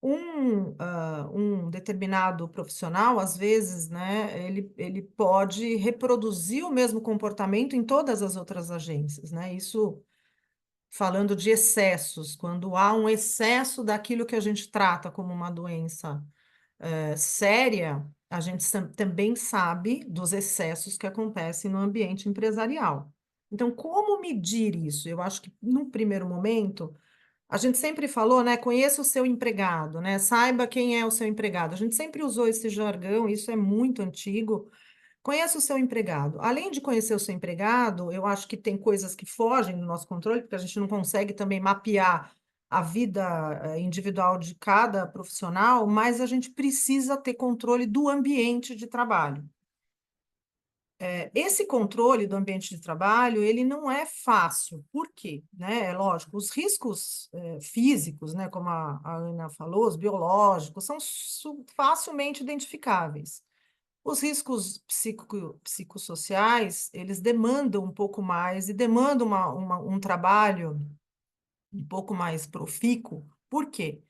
Speaker 3: um determinado profissional, às vezes, né, ele pode reproduzir o mesmo comportamento em todas as outras agências, né? Isso falando de excessos, quando há um excesso daquilo que a gente trata como uma doença séria, a gente também sabe dos excessos que acontecem no ambiente empresarial. Então, como medir isso? Eu acho que, num primeiro momento, a gente sempre falou, né? Conheça o seu empregado, né? Saiba quem é o seu empregado. A gente sempre usou esse jargão, isso é muito antigo. Conheça o seu empregado. Além de conhecer o seu empregado, eu acho que tem coisas que fogem do nosso controle, porque a gente não consegue também mapear a vida individual de cada profissional, mas a gente precisa ter controle do ambiente de trabalho. Esse controle do ambiente de trabalho, ele não é fácil. Por quê? Né? É lógico, os riscos físicos, né, como a Ana falou, os biológicos, são facilmente identificáveis. Os riscos psicossociais, eles demandam um pouco mais e demandam um trabalho um pouco mais profícuo. Por quê?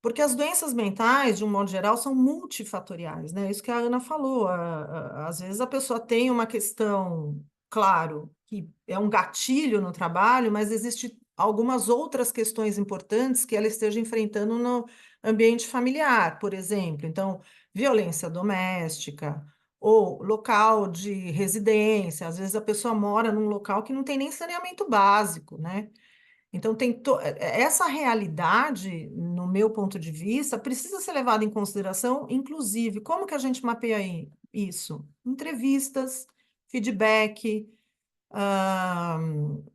Speaker 3: Porque as doenças mentais, de um modo geral, são multifatoriais, né? Isso que a Ana falou. Às vezes a pessoa tem uma questão, claro, que é um gatilho no trabalho, mas existe algumas outras questões importantes que ela esteja enfrentando no ambiente familiar, por exemplo. Então, violência doméstica ou local de residência. Às vezes a pessoa mora num local que não tem nem saneamento básico, né? Então, essa realidade, no meu ponto de vista, precisa ser levada em consideração, inclusive, como que a gente mapeia isso? Entrevistas, feedback,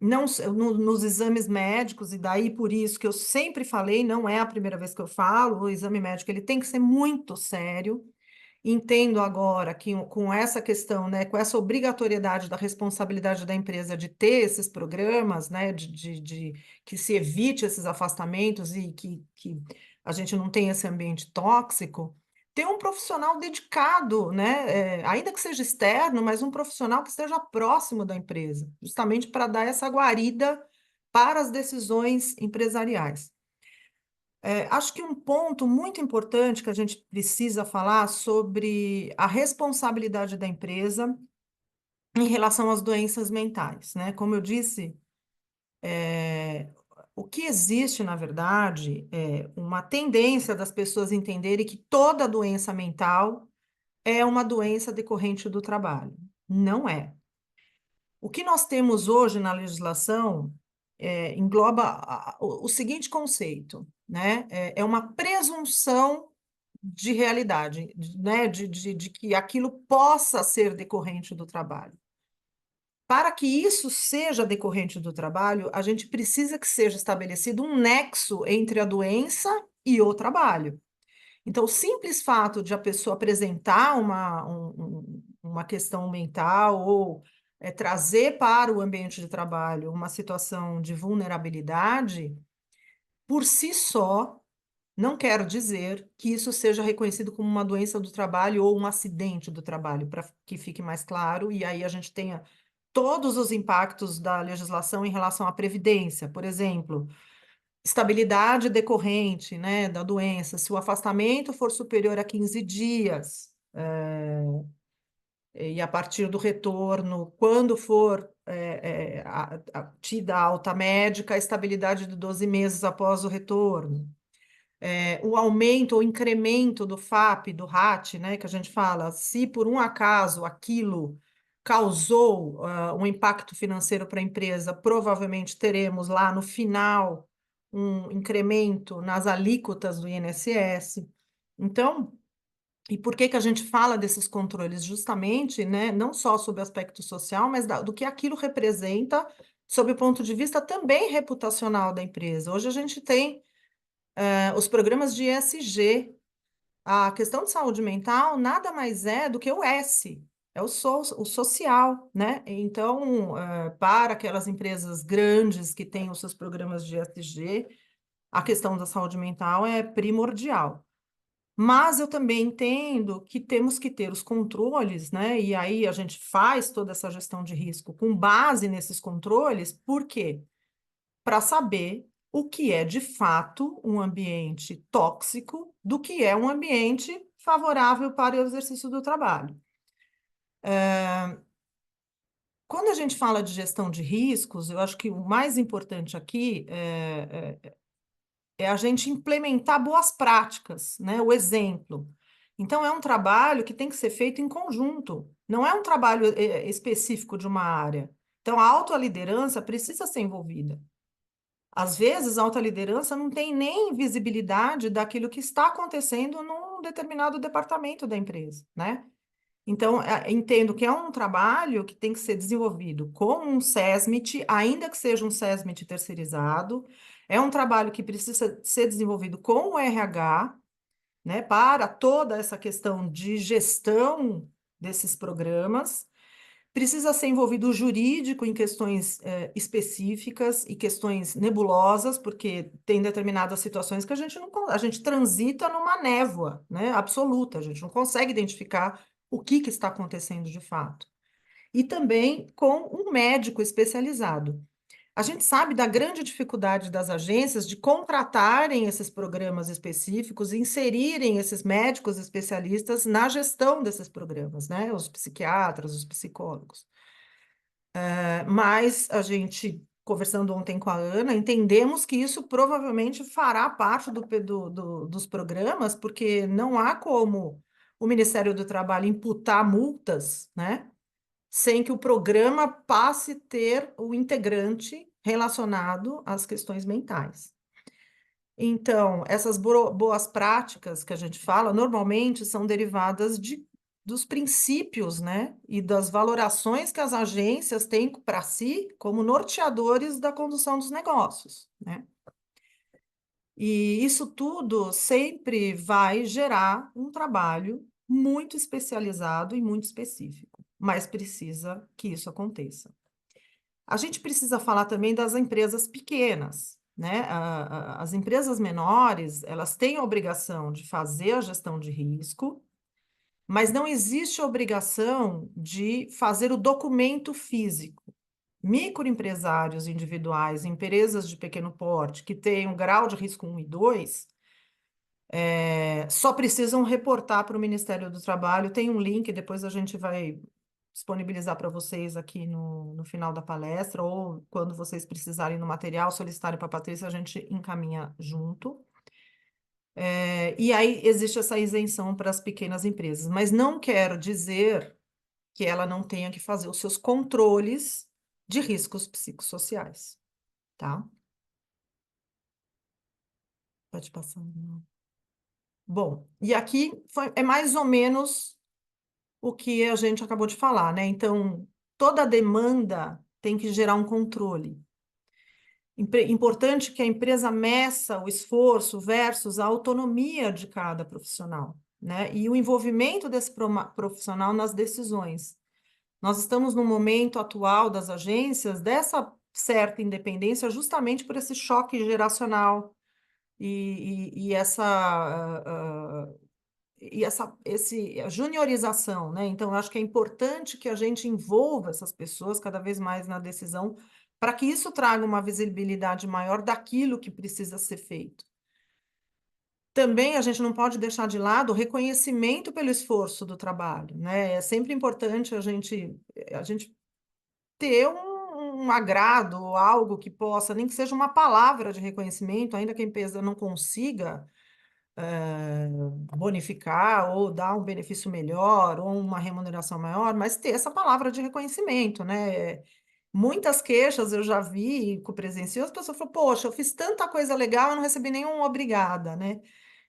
Speaker 3: não, nos exames médicos, e daí por isso que eu sempre falei, não é a primeira vez que eu falo, o exame médico ele tem que ser muito sério. Entendo agora que com essa questão, né, com essa obrigatoriedade da responsabilidade da empresa de ter esses programas, né, de que se evite esses afastamentos e que a gente não tenha esse ambiente tóxico, ter um profissional dedicado, né, ainda que seja externo, mas um profissional que esteja próximo da empresa, justamente para dar essa guarida para as decisões empresariais. Acho que um ponto muito importante que a gente precisa falar sobre a responsabilidade da empresa em relação às doenças mentais, né? Como eu disse, o que existe, na verdade, é uma tendência das pessoas entenderem que toda doença mental é uma doença decorrente do trabalho. Não é. O que nós temos hoje na legislação engloba o seguinte conceito, né? É uma presunção de realidade, né? De que aquilo possa ser decorrente do trabalho. Para que isso seja decorrente do trabalho, a gente precisa que seja estabelecido um nexo entre a doença e o trabalho. Então, o simples fato de a pessoa apresentar uma questão mental ou trazer para o ambiente de trabalho uma situação de vulnerabilidade, por si só, não quer dizer que isso seja reconhecido como uma doença do trabalho ou um acidente do trabalho, para que fique mais claro, e aí a gente tenha todos os impactos da legislação em relação à previdência, por exemplo, estabilidade decorrente, né, da doença, se o afastamento for superior a 15 dias, e a partir do retorno, quando for tida a alta médica, a estabilidade de 12 meses após o retorno. O aumento ou incremento do FAP, do RAT, né, que a gente fala, se por um acaso aquilo causou um impacto financeiro para a empresa, provavelmente teremos lá no final um incremento nas alíquotas do INSS. Então, e por que que a gente fala desses controles? Justamente, né, não só sobre o aspecto social, mas do que aquilo representa sob o ponto de vista também reputacional da empresa. Hoje a gente tem os programas de ESG. A questão de saúde mental nada mais é do que o S, é o social, né? Então, para aquelas empresas grandes que têm os seus programas de ESG, a questão da saúde mental é primordial. Mas eu também entendo que temos que ter os controles, né? E aí a gente faz toda essa gestão de risco com base nesses controles, por quê? Para saber o que é de fato um ambiente tóxico do que é um ambiente favorável para o exercício do trabalho. Quando a gente fala de gestão de riscos, eu acho que o mais importante aqui é a gente implementar boas práticas, né? O exemplo. Então, é um trabalho que tem que ser feito em conjunto, não é um trabalho específico de uma área. Então, a autoliderança precisa ser envolvida. Às vezes, a alta liderança não tem nem visibilidade daquilo que está acontecendo num determinado departamento da empresa, né? Então, entendo que é um trabalho que tem que ser desenvolvido como um SESMIT, ainda que seja um SESMIT terceirizado, é um trabalho que precisa ser desenvolvido com o RH, né, para toda essa questão de gestão desses programas. Precisa ser envolvido o jurídico em questões específicas e questões nebulosas, porque tem determinadas situações que a gente transita numa névoa, né, absoluta, a gente não consegue identificar o que está acontecendo de fato. E também com um médico especializado. A gente sabe da grande dificuldade das agências de contratarem esses programas específicos e inserirem esses médicos especialistas na gestão desses programas, né? Os psiquiatras, os psicólogos. Mas a gente, conversando ontem com a Ana, entendemos que isso provavelmente fará parte dos programas, porque não há como o Ministério do Trabalho imputar multas, né? Sem que o programa passe a ter o integrante relacionado às questões mentais. Então, essas boas práticas que a gente fala, normalmente são derivadas dos princípios, né, e das valorações que as agências têm para si como norteadores da condução dos negócios, né? E isso tudo sempre vai gerar um trabalho muito especializado e muito específico, mas precisa que isso aconteça. A gente precisa falar também das empresas pequenas, né? As empresas menores, elas têm a obrigação de fazer a gestão de risco, mas não existe a obrigação de fazer o documento físico. Microempresários individuais, empresas de pequeno porte, que têm um grau de risco 1 e 2, só precisam reportar para o Ministério do Trabalho. Tem um link, depois a gente vai disponibilizar para vocês aqui no final da palestra, ou quando vocês precisarem no material, solicitarem para a Patrícia, a gente encaminha junto. E aí existe essa isenção para as pequenas empresas, mas não quero dizer que ela não tenha que fazer os seus controles de riscos psicossociais, tá? Pode passar. Bom, e aqui é mais ou menos o que a gente acabou de falar, né? Então, toda demanda tem que gerar um controle. Importante que a empresa meça o esforço versus a autonomia de cada profissional, né? E o envolvimento desse profissional nas decisões. Nós estamos no momento atual das agências dessa certa independência justamente por esse choque geracional e a juniorização, né? Então, eu acho que é importante que a gente envolva essas pessoas cada vez mais na decisão, para que isso traga uma visibilidade maior daquilo que precisa ser feito. Também a gente não pode deixar de lado o reconhecimento pelo esforço do trabalho, né? É sempre importante a gente ter um agrado, algo que possa, nem que seja uma palavra de reconhecimento, ainda que a empresa não consiga bonificar ou dar um benefício melhor ou uma remuneração maior, mas ter essa palavra de reconhecimento, né? Muitas queixas eu já vi com presencial, as pessoas falam, poxa, eu fiz tanta coisa legal, eu não recebi nenhum obrigada, né?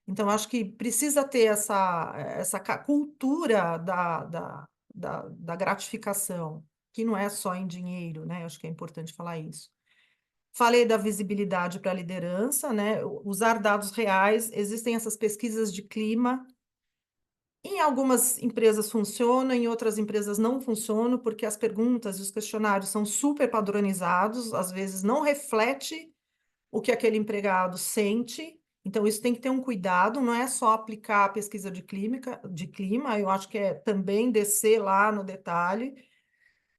Speaker 3: Então, acho que precisa ter essa cultura da gratificação. que não é só em dinheiro, né? Acho que é importante falar isso. Falei da visibilidade para a liderança, né? Usar dados reais. Existem essas pesquisas de clima. Em algumas empresas funciona, em outras empresas não funciona, porque as perguntas e os questionários são super padronizados, às vezes não reflete o que aquele empregado sente. Então, isso tem que ter um cuidado, não é só aplicar a pesquisa de clima, eu acho que é também descer lá no detalhe,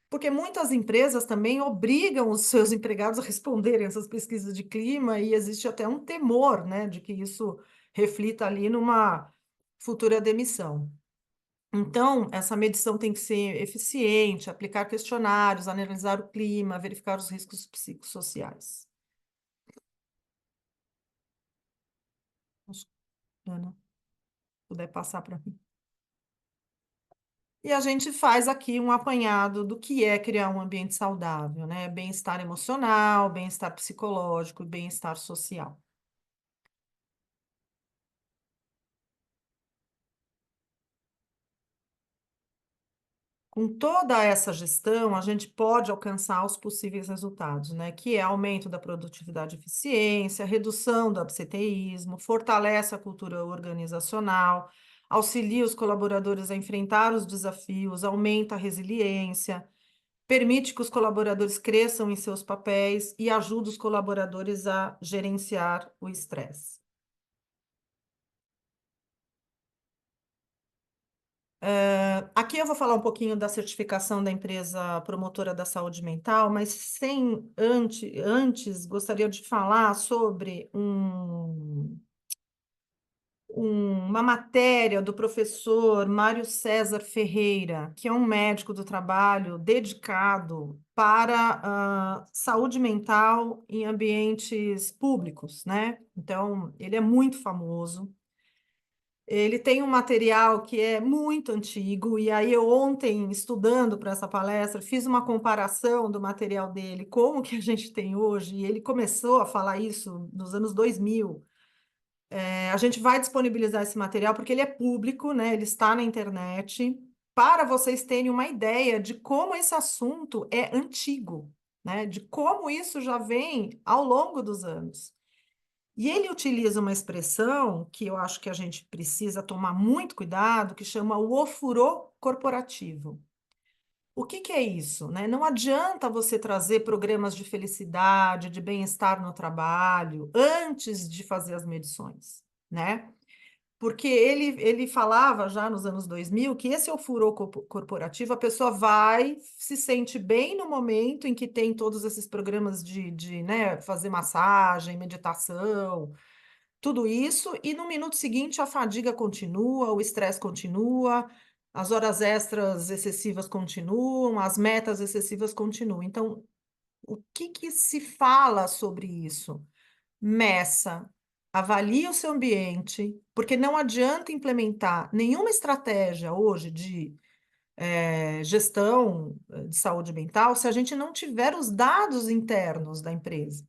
Speaker 3: porque muitas empresas também obrigam os seus empregados a responderem essas pesquisas de clima, e existe até um temor, né, de que isso reflita ali numa futura demissão. Então, essa medição tem que ser eficiente, aplicar questionários, analisar o clima, verificar os riscos psicossociais. Acho que, Ana, puder passar para mim. E a gente faz aqui um apanhado do que é criar um ambiente saudável, né? Bem-estar emocional, bem-estar psicológico e bem-estar social. Com toda essa gestão, a gente pode alcançar os possíveis resultados, né? Que é aumento da produtividade e eficiência, redução do absenteísmo, fortalece a cultura organizacional, auxilia os colaboradores a enfrentar os desafios, aumenta a resiliência, permite que os colaboradores cresçam em seus papéis e ajuda os colaboradores a gerenciar o estresse. Aqui eu vou falar um pouquinho da certificação da empresa promotora da saúde mental, mas antes gostaria de falar sobre uma matéria do professor Mário César Ferreira, que é um médico do trabalho dedicado para saúde mental em ambientes públicos, né? Então, ele é muito famoso. Ele tem um material que é muito antigo, e aí eu ontem, estudando para essa palestra, fiz uma comparação do material dele com o que a gente tem hoje, e ele começou a falar isso nos anos 2000. A gente vai disponibilizar esse material porque ele é público, né? Ele está na internet, para vocês terem uma ideia de como esse assunto é antigo, né? De como isso já vem ao longo dos anos. E ele utiliza uma expressão que eu acho que a gente precisa tomar muito cuidado, que chama o ofurô corporativo. O que que é isso, né? Não adianta você trazer programas de felicidade, de bem-estar no trabalho, antes de fazer as medições, né? Porque ele falava já nos anos 2000 que esse é o furor corporativo, a pessoa vai, se sente bem no momento em que tem todos esses programas né, fazer massagem, meditação, tudo isso, e no minuto seguinte a fadiga continua, o estresse continua, as horas extras excessivas continuam, as metas excessivas continuam. Então, o que que se fala sobre isso? Meça, avalie o seu ambiente, porque não adianta implementar nenhuma estratégia hoje de gestão de saúde mental se a gente não tiver os dados internos da empresa.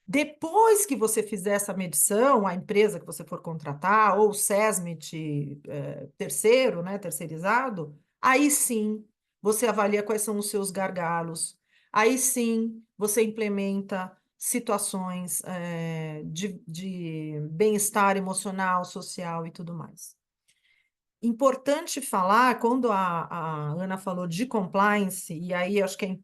Speaker 3: Depois que você fizer essa medição, a empresa que você for contratar, ou o SESMIT terceiro, né, terceirizado, aí sim você avalia quais são os seus gargalos, aí sim você implementa situações de bem-estar emocional, social e tudo mais. Importante falar, quando a Ana falou de compliance, e aí acho que é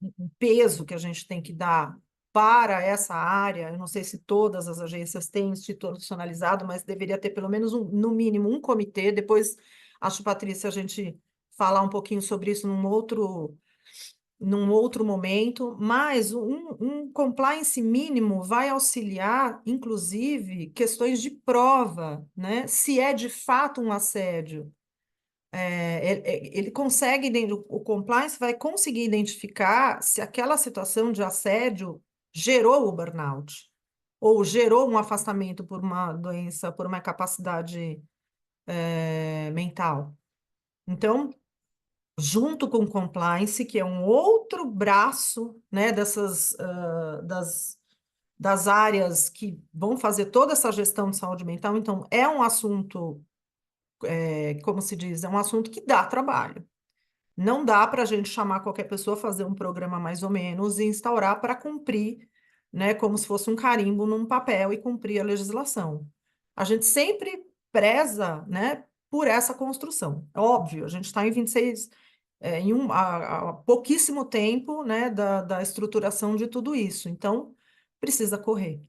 Speaker 3: um peso que a gente tem que dar para essa área, eu não sei se todas as agências têm institucionalizado, mas deveria ter pelo menos, no mínimo, um comitê. Depois, acho, Patrícia, a gente falar um pouquinho sobre isso num outro momento, mas um compliance mínimo vai auxiliar, inclusive, questões de prova, né? Se é de fato um assédio. Ele consegue, o compliance vai conseguir identificar se aquela situação de assédio gerou o burnout, ou gerou um afastamento por uma doença, por uma incapacidade mental. Então, junto com o compliance, que é um outro braço, né, das áreas que vão fazer toda essa gestão de saúde mental, então é um assunto, como se diz, é um assunto que dá trabalho. Não dá para a gente chamar qualquer pessoa, fazer um programa mais ou menos e instaurar para cumprir, né, como se fosse um carimbo num papel e cumprir a legislação. A gente sempre preza, né, por essa construção. É óbvio, a gente está em 26, há pouquíssimo tempo, né, da estruturação de tudo isso. Então, precisa correr.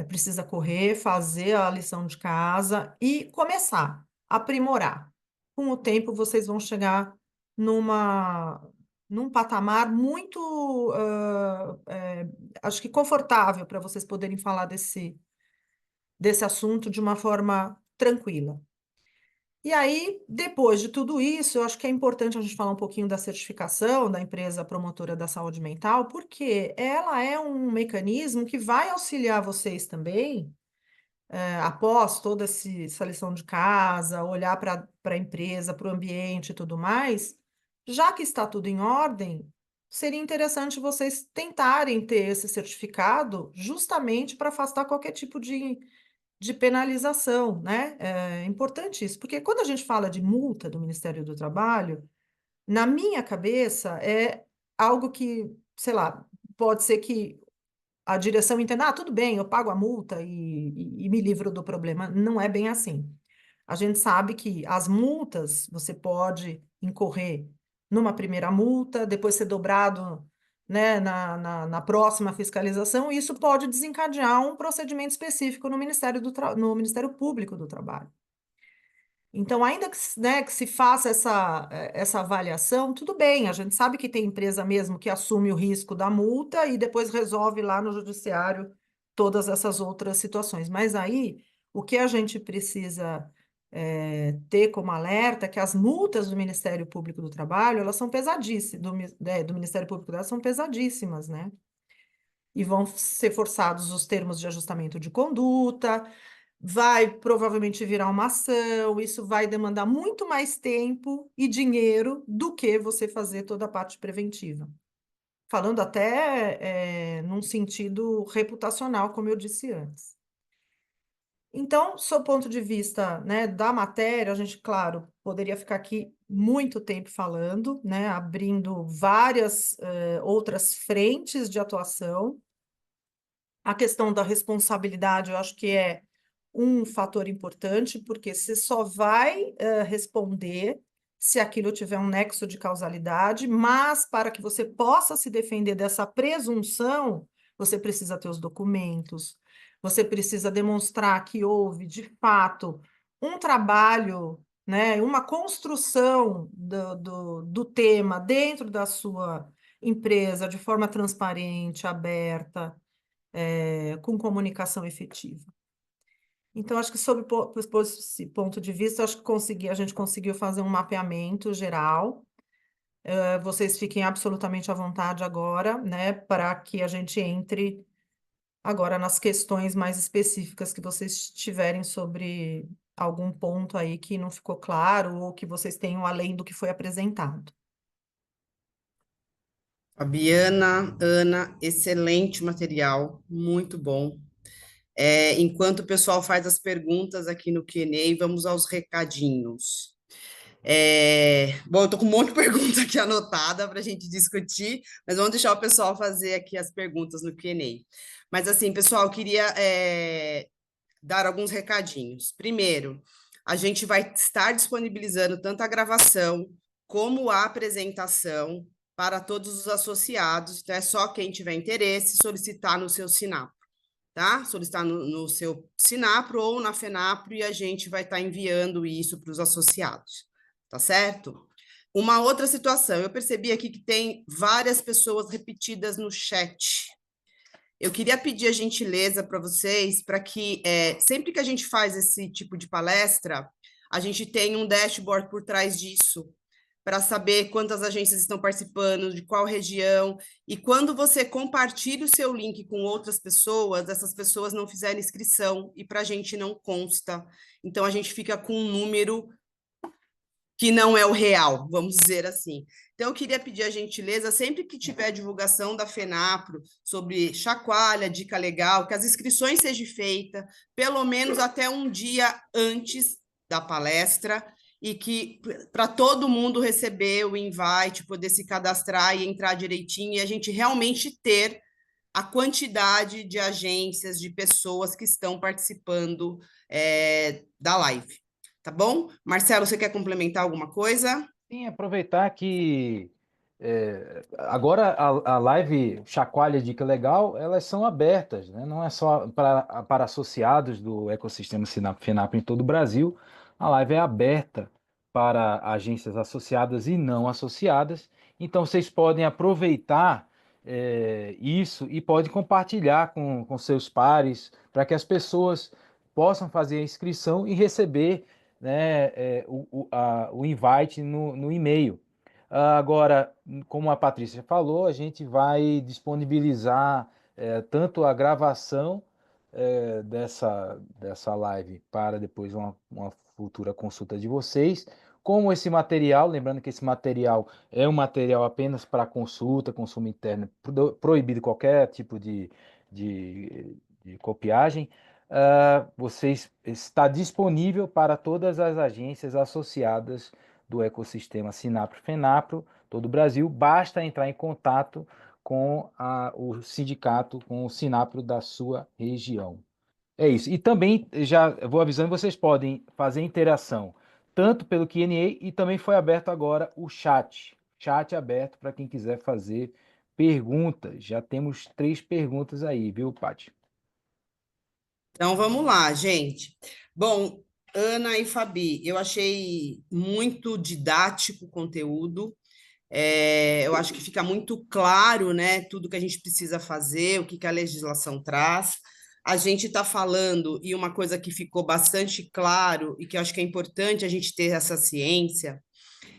Speaker 3: Precisa correr, fazer a lição de casa e começar a aprimorar. Com o tempo, vocês vão chegar num patamar muito, acho que confortável para vocês poderem falar desse assunto de uma forma tranquila. E aí, depois de tudo isso, eu acho que é importante a gente falar um pouquinho da certificação da empresa promotora da saúde mental, porque ela é um mecanismo que vai auxiliar vocês também, após toda essa lição de casa, olhar para a empresa, para o ambiente e tudo mais, já que está tudo em ordem, seria interessante vocês tentarem ter esse certificado justamente para afastar qualquer tipo de penalização, né? É importante isso, porque quando a gente fala de multa do Ministério do Trabalho, na minha cabeça é algo que, sei lá, pode ser que a direção entenda, tudo bem, eu pago a multa e me livro do problema. Não é bem assim. A gente sabe que as multas você pode incorrer numa primeira multa, depois ser dobrado, né, na próxima fiscalização, e isso pode desencadear um procedimento específico no no Ministério Público do Trabalho. Então, ainda que, né, que se faça essa avaliação, tudo bem, a gente sabe que tem empresa mesmo que assume o risco da multa e depois resolve lá no judiciário todas essas outras situações. Mas aí, o que a gente precisa ter como alerta é que as multas do Ministério Público do Trabalho, elas são pesadíssimas, do Ministério Público do Trabalho são pesadíssimas, né? E vão ser forçados os termos de ajustamento de conduta, vai provavelmente virar uma ação, isso vai demandar muito mais tempo e dinheiro do que você fazer toda a parte preventiva. Falando até num sentido reputacional, como eu disse antes. Então, sob o ponto de vista, né, da matéria, a gente, claro, poderia ficar aqui muito tempo falando, né, abrindo várias outras frentes de atuação. A questão da responsabilidade, eu acho que é um fator importante, porque você só vai responder se aquilo tiver um nexo de causalidade, mas para que você possa se defender dessa presunção, você precisa ter os documentos, você precisa demonstrar que houve, de fato, um trabalho, né, uma construção do tema dentro da sua empresa, de forma transparente, aberta, com comunicação efetiva. Então, acho que sob esse ponto de vista, acho que a gente conseguiu fazer um mapeamento geral. Vocês fiquem absolutamente à vontade agora, né, para que a gente entre agora nas questões mais específicas que vocês tiverem sobre algum ponto aí que não ficou claro ou que vocês tenham além do que foi apresentado.
Speaker 2: Fabiana, Ana, excelente material, muito bom. Enquanto o pessoal faz as perguntas aqui no Q&A, vamos aos recadinhos. Bom, eu estou com um monte de perguntas aqui anotada para a gente discutir, mas vamos deixar o pessoal fazer aqui as perguntas no Q&A. Mas assim, pessoal, eu queria dar alguns recadinhos. Primeiro, a gente vai estar disponibilizando tanto a gravação como a apresentação para todos os associados, então é só quem tiver interesse solicitar no seu Sinapro, tá? Solicitar no seu Sinapro ou na FENAPRO e a gente vai estar enviando isso para os associados, tá certo? Uma outra situação, eu percebi aqui que tem várias pessoas repetidas no chat. Eu queria pedir a gentileza para vocês, para que sempre que a gente faz esse tipo de palestra, a gente tenha um dashboard por trás disso, para saber quantas agências estão participando, de qual região, e quando você compartilha o seu link com outras pessoas, essas pessoas não fizeram inscrição, e para a gente não consta. Então, a gente fica com um número que não é o real, vamos dizer assim. Então, eu queria pedir a gentileza, sempre que tiver divulgação da FENAPRO sobre chacoalha, dica legal, que as inscrições sejam feitas pelo menos até um dia antes da palestra, e que para todo mundo receber o invite, poder se cadastrar e entrar direitinho, e a gente realmente ter a quantidade de agências, de pessoas que estão participando da live. Tá bom? Marcelo, você quer complementar alguma coisa?
Speaker 1: Sim, aproveitar que agora a live Chacoalha Dica Legal, elas são abertas, né? Não é só para associados do ecossistema FENAPRO em todo o Brasil. A live é aberta para agências associadas e não associadas. Então, vocês podem aproveitar isso e podem compartilhar com seus pares para que as pessoas possam fazer a inscrição e receber, né, o invite no e-mail. Agora, como a Patrícia falou, a gente vai disponibilizar tanto a gravação dessa live para depois uma futura consulta de vocês, como esse material, lembrando que esse material é um material apenas para consulta, consumo interno, proibido qualquer tipo de copiagem. Está disponível para todas as agências associadas do ecossistema Sinapro-FENAPRO, todo o Brasil. Basta entrar em contato com o sindicato, com o Sinapro da sua região. É isso. E também, já vou avisando, vocês podem fazer interação, tanto pelo Q&A, e também foi aberto agora o chat. Chat aberto para quem quiser fazer perguntas. Já temos 3 perguntas aí, viu, Paty?
Speaker 2: Então, vamos lá, gente. Bom, Ana e Fabi, eu achei muito didático o conteúdo. Eu acho que fica muito claro, né, tudo que a gente precisa fazer, o que a legislação traz. A gente está falando, e uma coisa que ficou bastante claro, e que eu acho que é importante a gente ter essa ciência,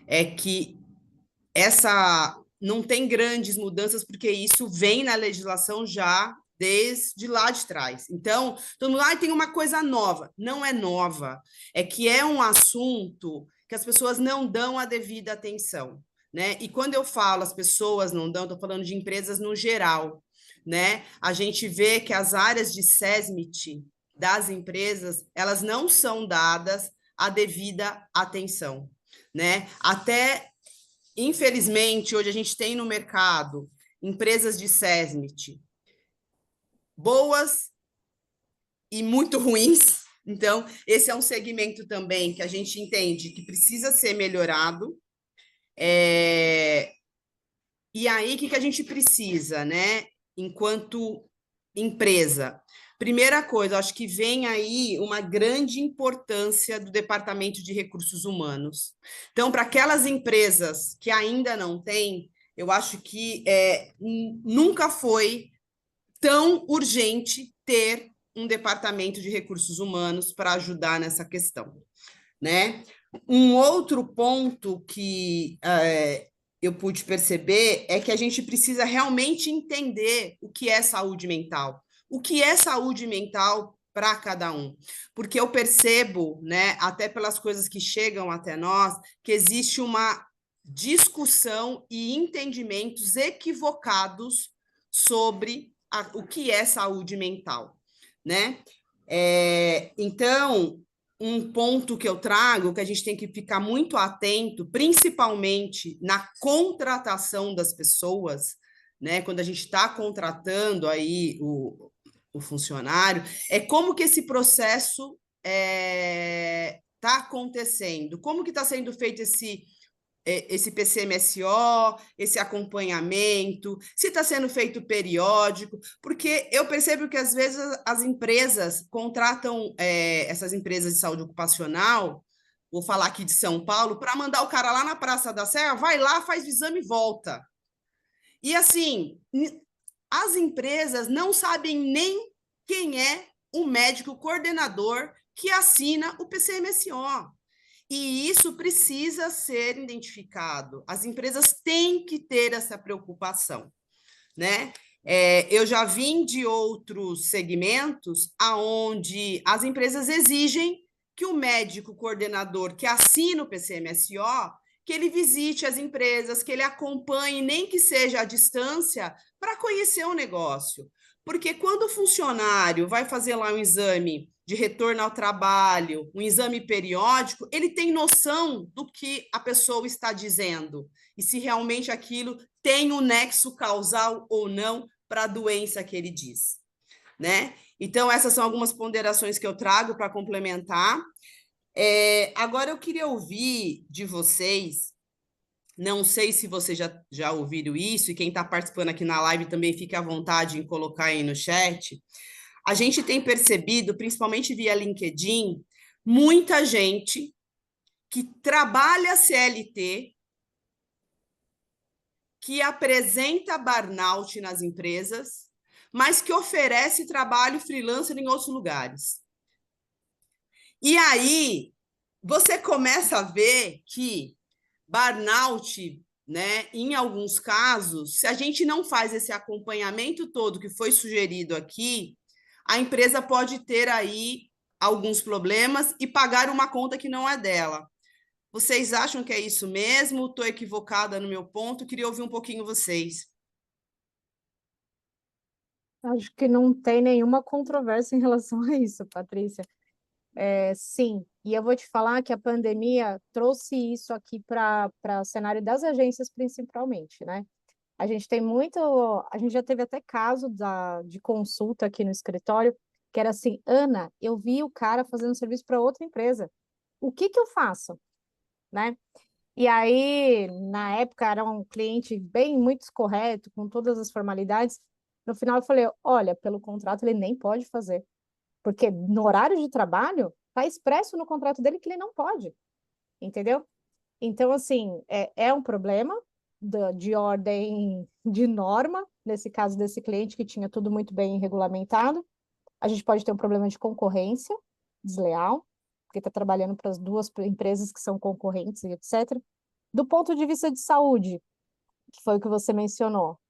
Speaker 2: é que não tem grandes mudanças, porque isso vem na legislação já desde lá de trás. Então, todo mundo, tem uma coisa nova. Não é nova, é que é um assunto que as pessoas não dão a devida atenção, né? E quando eu falo as pessoas não dão, estou falando de empresas no geral, né? A gente vê que as áreas de SESMIT das empresas, elas não são dadas a devida atenção, né? Até, infelizmente, hoje a gente tem no mercado empresas de SESMIT boas e muito ruins. Então, esse é um segmento também que a gente entende que precisa ser melhorado. E aí, o que a gente precisa, né? Enquanto empresa. Primeira coisa, acho que vem aí uma grande importância do Departamento de Recursos Humanos. Então, para aquelas empresas que ainda não têm, eu acho que nunca foi tão urgente ter um Departamento de Recursos Humanos para ajudar nessa questão, né? Um outro ponto que eu pude perceber é que a gente precisa realmente entender o que é saúde mental. O que é saúde mental para cada um? Porque eu percebo, né, até pelas coisas que chegam até nós, que existe uma discussão e entendimentos equivocados sobre o que é saúde mental, né? Então, um ponto que eu trago, que a gente tem que ficar muito atento, principalmente na contratação das pessoas, né? Quando a gente está contratando aí o funcionário, é como que esse processo está acontecendo, como que está sendo feito esse PCMSO, esse acompanhamento, se está sendo feito periódico, porque eu percebo que, às vezes, as empresas contratam essas empresas de saúde ocupacional, vou falar aqui de São Paulo, para mandar o cara lá na Praça da Sé, vai lá, faz o exame e volta. E, assim, as empresas não sabem nem quem é o médico coordenador que assina o PCMSO. E isso precisa ser identificado. As empresas têm que ter essa preocupação, né? Eu já vim de outros segmentos aonde as empresas exigem que o médico coordenador que assina o PCMSO, que ele visite as empresas, que ele acompanhe, nem que seja à distância, para conhecer o negócio. Porque quando o funcionário vai fazer lá um exame de retorno ao trabalho, um exame periódico, ele tem noção do que a pessoa está dizendo e se realmente aquilo tem um nexo causal ou não para a doença que ele diz, né? Então, essas são algumas ponderações que eu trago para complementar. Agora, eu queria ouvir de vocês, não sei se vocês já ouviram isso, e quem está participando aqui na live também fique à vontade em colocar aí no chat. A gente tem percebido, principalmente via LinkedIn, muita gente que trabalha CLT, que apresenta burnout nas empresas, mas que oferece trabalho freelancer em outros lugares. E aí, você começa a ver que burnout, né, em alguns casos, se a gente não faz esse acompanhamento todo que foi sugerido aqui, a empresa pode ter aí alguns problemas e pagar uma conta que não é dela. Vocês acham que é isso mesmo? Estou equivocada no meu ponto? Queria ouvir um pouquinho vocês.
Speaker 4: Acho que não tem nenhuma controvérsia em relação a isso, Patrícia. Sim, e eu vou te falar que a pandemia trouxe isso aqui para o cenário das agências, principalmente, né? A gente tem muito, a gente já teve até caso de consulta aqui no escritório, que era assim, Ana, eu vi o cara fazendo serviço para outra empresa. O que eu faço? Né? E aí, na época, era um cliente bem muito correto, com todas as formalidades. No final, eu falei: olha, pelo contrato, ele nem pode fazer, porque no horário de trabalho, está expresso no contrato dele que ele não pode, entendeu? Então, assim, é um problema de ordem de norma, nesse caso desse cliente que tinha tudo muito bem regulamentado. A gente pode ter um problema de concorrência desleal, porque está trabalhando para as duas empresas que são concorrentes e etc. Do ponto de vista de saúde, que foi o que você mencionou,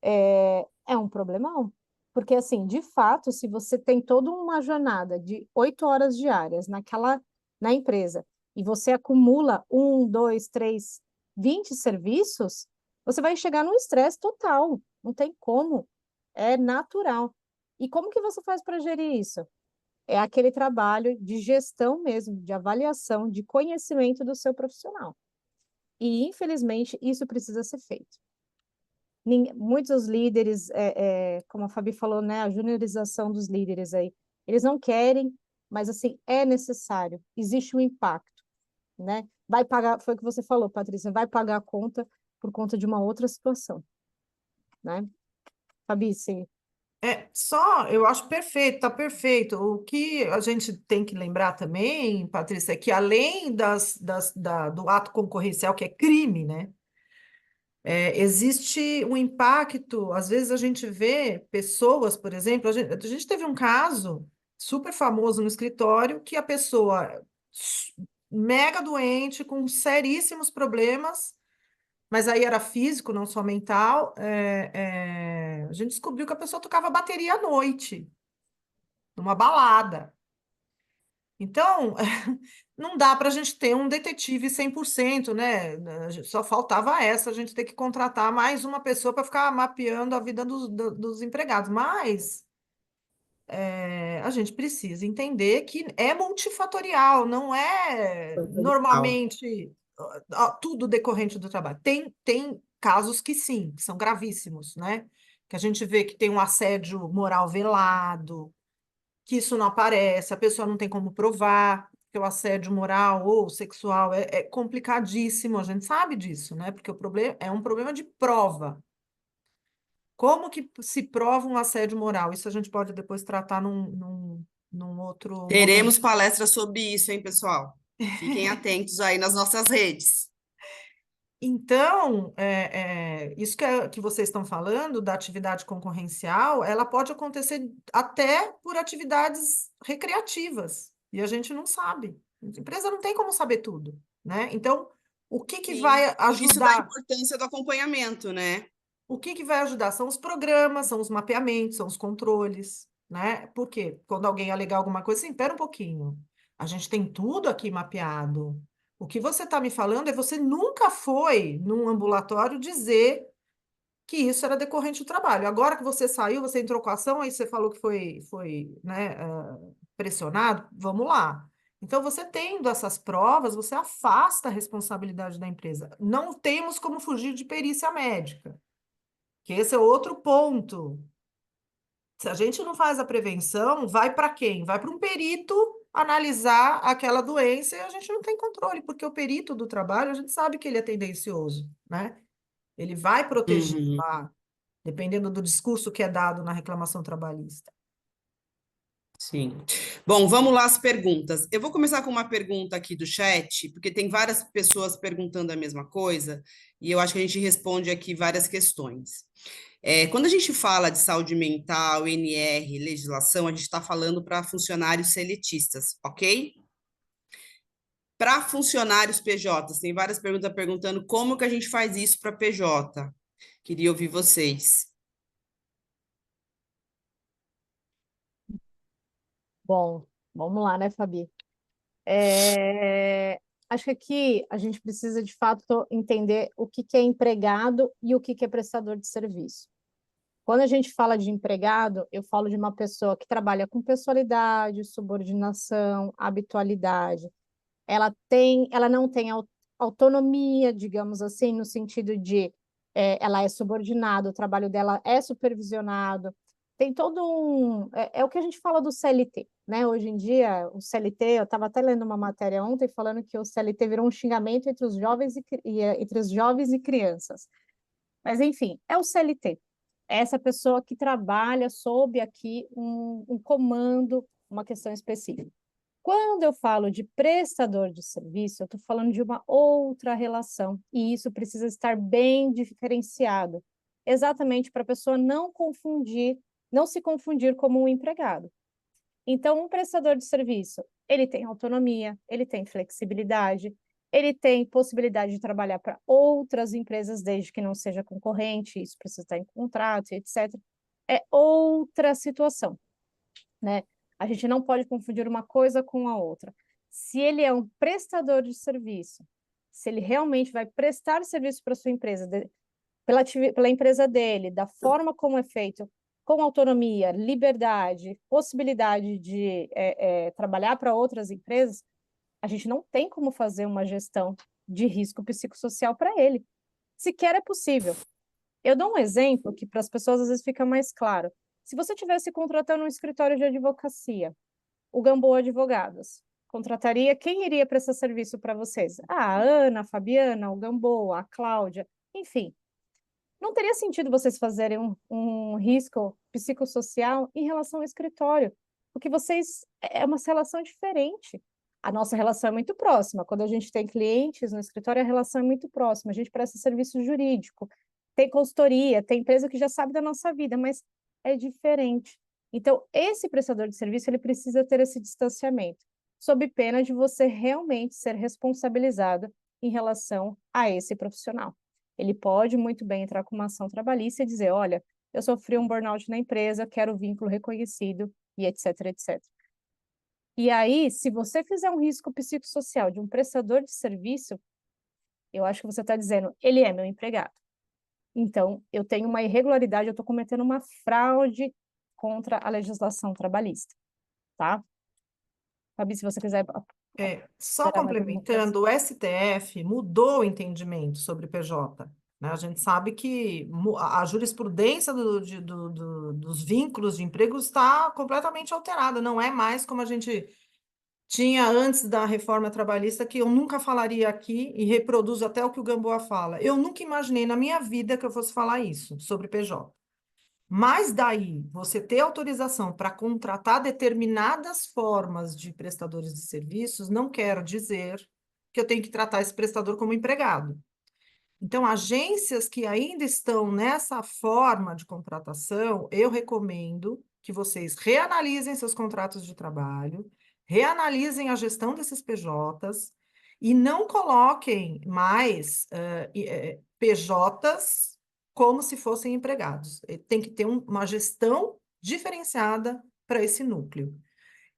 Speaker 4: é um problemão. Porque, assim, de fato, se você tem toda uma jornada de 8 horas diárias na empresa e você acumula 1, 2, 3, 20 serviços, você vai chegar num estresse total. Não tem como. É natural. E como que você faz para gerir isso? É aquele trabalho de gestão mesmo, de avaliação, de conhecimento do seu profissional. E, infelizmente, isso precisa ser feito. Muitos líderes, como a Fabi falou, né, a juniorização dos líderes aí, eles não querem, mas, assim, é necessário. Existe um impacto, né? Vai pagar, foi o que você falou, Patrícia, vai pagar a conta por conta de uma outra situação, né? Fabi, sim.
Speaker 3: Eu acho perfeito, tá perfeito. O que a gente tem que lembrar também, Patrícia, é que além do ato concorrencial, que é crime, né? Existe um impacto, às vezes a gente vê pessoas, por exemplo, a gente teve um caso super famoso no escritório, que a pessoa mega doente, com seríssimos problemas, mas aí era físico, não só mental. A gente descobriu que a pessoa tocava bateria à noite, numa balada. Então, não dá para a gente ter um detetive 100%, né? Só faltava essa, a gente ter que contratar mais uma pessoa para ficar mapeando a vida dos empregados. Mas a gente precisa entender que é multifatorial, não é normalmente tudo decorrente do trabalho. Tem casos que sim, que são gravíssimos, né? Que a gente vê que tem um assédio moral velado, que isso não aparece, a pessoa não tem como provar, que o assédio moral ou sexual é complicadíssimo, a gente sabe disso, né? Porque o problema é um problema de prova. Como que se prova um assédio moral? Isso a gente pode depois tratar num outro
Speaker 2: Teremos
Speaker 3: momento.
Speaker 2: palestras sobre isso, hein, pessoal? Fiquem atentos aí nas nossas redes.
Speaker 3: Então, isso que vocês estão falando da atividade concorrencial, ela pode acontecer até por atividades recreativas, e a gente não sabe. A empresa não tem como saber tudo, né? Então, o que
Speaker 2: Sim,
Speaker 3: vai
Speaker 2: por isso da
Speaker 3: ajudar?
Speaker 2: importância do acompanhamento, né?
Speaker 3: O que vai ajudar? São os programas, são os mapeamentos, são os controles, né? Porque quando alguém alegar alguma coisa, assim, espera um pouquinho, a gente tem tudo aqui mapeado. O que você está me falando é você nunca foi num ambulatório dizer que isso era decorrente do trabalho. Agora que você saiu, você entrou com a ação, aí você falou que foi né, pressionado, vamos lá. Então, você tendo essas provas, você afasta a responsabilidade da empresa. Não temos como fugir de perícia médica, que esse é outro ponto. Se a gente não faz a prevenção, vai para quem? Vai para um perito analisar aquela doença e a gente não tem controle, porque o perito do trabalho, a gente sabe que ele é tendencioso, né? Ele vai proteger
Speaker 2: Uhum.
Speaker 3: lá, dependendo do discurso que é dado na reclamação trabalhista.
Speaker 2: Sim. Bom, vamos lá as perguntas. Eu vou começar com uma pergunta aqui do chat, porque tem várias pessoas perguntando a mesma coisa, e eu acho que a gente responde aqui várias questões. Quando a gente fala de saúde mental, NR, legislação, a gente está falando para funcionários seletistas, ok? Para funcionários PJs, tem várias perguntas perguntando como que a gente faz isso para PJ. Queria ouvir vocês.
Speaker 4: Bom, vamos lá, né, Fabi? Acho que aqui a gente precisa, de fato, entender o que que é empregado e o que que é prestador de serviço. Quando a gente fala de empregado, eu falo de uma pessoa que trabalha com pessoalidade, subordinação, habitualidade. Ela não tem autonomia, digamos assim, no sentido de ela é subordinada, o trabalho dela é supervisionado. Tem todo um. É o que a gente fala do CLT, né? Hoje em dia, o CLT, eu estava até lendo uma matéria ontem falando que o CLT virou um xingamento entre os jovens entre os jovens e crianças. Mas, enfim, é o CLT. É essa pessoa que trabalha sob aqui um comando, uma questão específica. Quando eu falo de prestador de serviço, eu estou falando de uma outra relação, e isso precisa estar bem diferenciado, exatamente para a pessoa não se confundir como um empregado. Então, um prestador de serviço, ele tem autonomia, ele tem flexibilidade, ele tem possibilidade de trabalhar para outras empresas, desde que não seja concorrente, isso precisa estar em contrato, etc. É outra situação, né? A gente não pode confundir uma coisa com a outra. Se ele é um prestador de serviço, se ele realmente vai prestar serviço para a sua empresa, pela empresa dele, da forma como é feito, com autonomia, liberdade, possibilidade de trabalhar para outras empresas, a gente não tem como fazer uma gestão de risco psicossocial para ele. Sequer é possível. Eu dou um exemplo que para as pessoas às vezes fica mais claro. Se você tivesse contratando um escritório de advocacia, o Gamboa Advogados, contrataria quem iria prestar serviço para vocês? A Ana, a Fabiana, o Gamboa, a Cláudia, enfim. Não teria sentido vocês fazerem um risco psicossocial em relação ao escritório, porque é uma relação diferente. A nossa relação é muito próxima. Quando a gente tem clientes no escritório, a relação é muito próxima. A gente presta serviço jurídico, tem consultoria, tem empresa que já sabe da nossa vida, mas é diferente. Então, esse prestador de serviço, ele precisa ter esse distanciamento, sob pena de você realmente ser responsabilizado em relação a esse profissional. Ele pode muito bem entrar com uma ação trabalhista e dizer, olha, eu sofri um burnout na empresa, quero vínculo reconhecido, e etc, etc. E aí, se você fizer um risco psicossocial de um prestador de serviço, eu acho que você está dizendo, ele é meu empregado. Então, eu tenho uma irregularidade, eu estou cometendo uma fraude contra a legislação trabalhista, tá? Fabi, se você quiser...
Speaker 3: Só complementando, o STF mudou o entendimento sobre PJ, né? A gente sabe que a jurisprudência dos vínculos de emprego está completamente alterada, não é mais como a gente tinha antes da reforma trabalhista, que eu nunca falaria aqui, e reproduzo até o que o Gamboa fala. Eu nunca imaginei na minha vida que eu fosse falar isso sobre PJ. Mas daí, você ter autorização para contratar determinadas formas de prestadores de serviços, não quer dizer que eu tenho que tratar esse prestador como empregado. Então, agências que ainda estão nessa forma de contratação, eu recomendo que vocês reanalisem seus contratos de trabalho, reanalisem a gestão desses PJs e não coloquem mais PJs como se fossem empregados. Tem que ter uma gestão diferenciada para esse núcleo.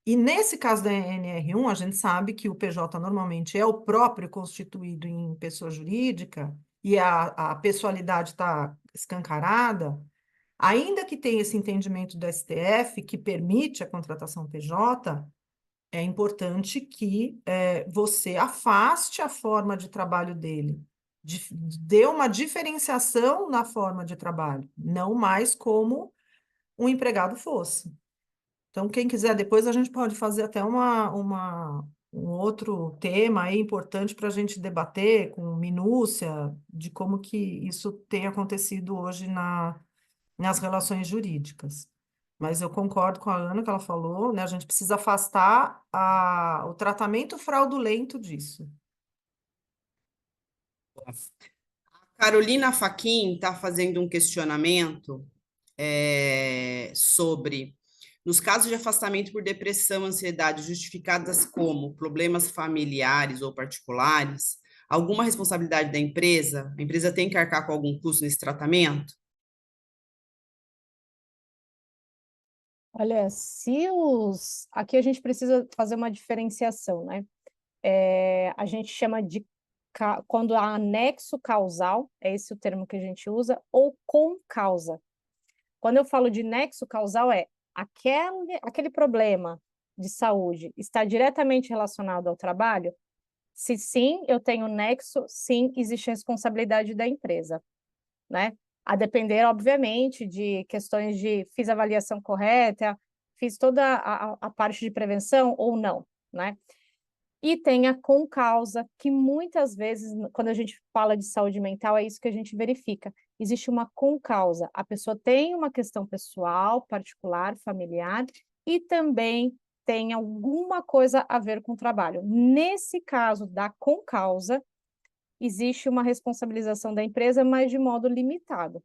Speaker 3: E nesse caso da NR1, a gente sabe que o PJ normalmente é o próprio constituído em pessoa jurídica e a pessoalidade está escancarada, ainda que tenha esse entendimento do STF que permite a contratação PJ, é importante que você afaste a forma de trabalho dele, dê uma diferenciação na forma de trabalho, não mais como um empregado fosse. Então, quem quiser, depois a gente pode fazer até um outro tema aí importante para a gente debater com minúcia de como que isso tem acontecido hoje nas relações jurídicas. Mas eu concordo com a Ana que ela falou, né? A gente precisa afastar o tratamento fraudulento disso.
Speaker 2: Carolina Fachin está fazendo um questionamento sobre, nos casos de afastamento por depressão, ansiedade, justificadas como problemas familiares ou particulares, alguma responsabilidade da empresa? A empresa tem que arcar com algum custo nesse tratamento?
Speaker 4: Olha, aqui a gente precisa fazer uma diferenciação, né? A gente chama de quando há anexo causal, é esse o termo que a gente usa, ou com causa. Quando eu falo de nexo causal, aquele problema de saúde está diretamente relacionado ao trabalho? Se sim, eu tenho nexo, sim, existe responsabilidade da empresa, né? A depender, obviamente, de questões de fiz a avaliação correta, fiz toda a parte de prevenção ou não, né? E tem a concausa, que muitas vezes, quando a gente fala de saúde mental, é isso que a gente verifica. Existe uma concausa. A pessoa tem uma questão pessoal, particular, familiar, e também tem alguma coisa a ver com o trabalho. Nesse caso da concausa, existe uma responsabilização da empresa, mas de modo limitado,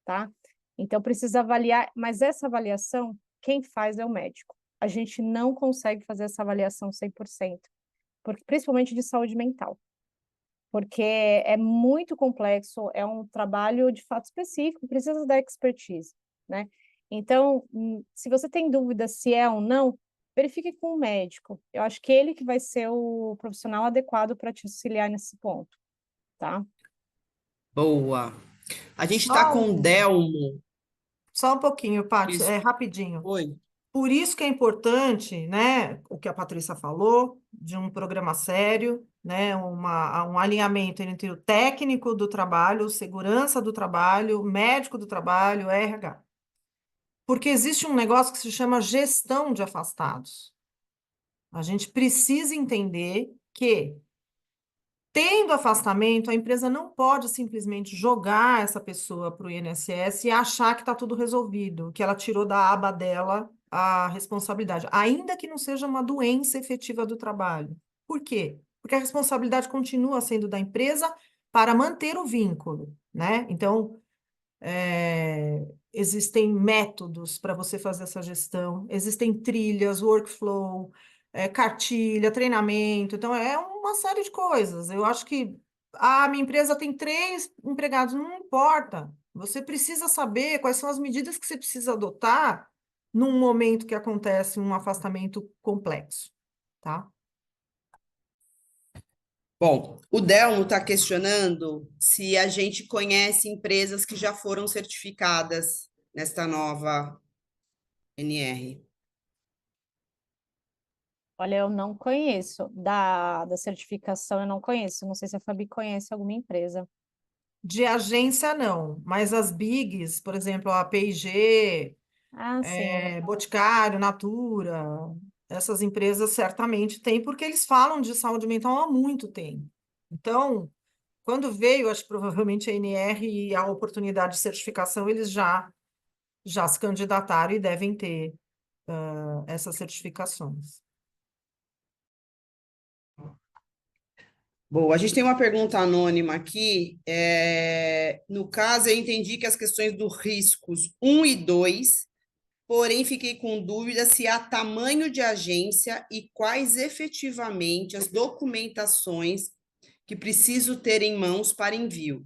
Speaker 4: tá? Então, precisa avaliar, mas essa avaliação, quem faz é o médico. A gente não consegue fazer essa avaliação 100%. Principalmente de saúde mental, porque é muito complexo, é um trabalho de fato específico, precisa da expertise, né? Então, se você tem dúvida se é ou não, verifique com o médico. Eu acho que ele que vai ser o profissional adequado para te auxiliar nesse ponto, tá?
Speaker 2: Boa. A gente está
Speaker 3: Só
Speaker 2: com o
Speaker 3: um,
Speaker 2: Delmo.
Speaker 3: só um pouquinho, Paty,
Speaker 2: Isso.
Speaker 3: rapidinho.
Speaker 2: Oi.
Speaker 3: Por isso que é importante, né, o que a Patrícia falou, de um programa sério, né, um alinhamento entre o técnico do trabalho, segurança do trabalho, médico do trabalho, RH. Porque existe um negócio que se chama gestão de afastados. A gente precisa entender que, tendo afastamento, a empresa não pode simplesmente jogar essa pessoa para o INSS e achar que está tudo resolvido, que ela tirou da aba dela a responsabilidade, ainda que não seja uma doença efetiva do trabalho. Por quê? Porque a responsabilidade continua sendo da empresa para manter o vínculo, né? Então, existem métodos para você fazer essa gestão, existem trilhas, workflow, cartilha, treinamento, então é uma série de coisas. Eu acho que minha empresa tem 3 empregados, não importa. Você precisa saber quais são as medidas que você precisa adotar num momento que acontece um afastamento complexo, tá?
Speaker 2: Bom, o Delmo está questionando se a gente conhece empresas que já foram certificadas nesta nova NR.
Speaker 4: Olha, eu não conheço da certificação, eu não conheço. Não sei se a Fabi conhece alguma empresa.
Speaker 3: De agência, não, mas as bigs, por exemplo, a P&G,
Speaker 4: Ah, sim,
Speaker 3: Boticário, Natura, essas empresas certamente têm, porque eles falam de saúde mental há muito tempo. Então, quando veio, acho que provavelmente a NR e a oportunidade de certificação, eles já se candidataram e devem ter essas certificações.
Speaker 2: Bom, a gente tem uma pergunta anônima aqui. No caso, eu entendi que as questões dos riscos 1 e 2, porém fiquei com dúvida se há tamanho de agência e quais efetivamente as documentações que preciso ter em mãos para envio.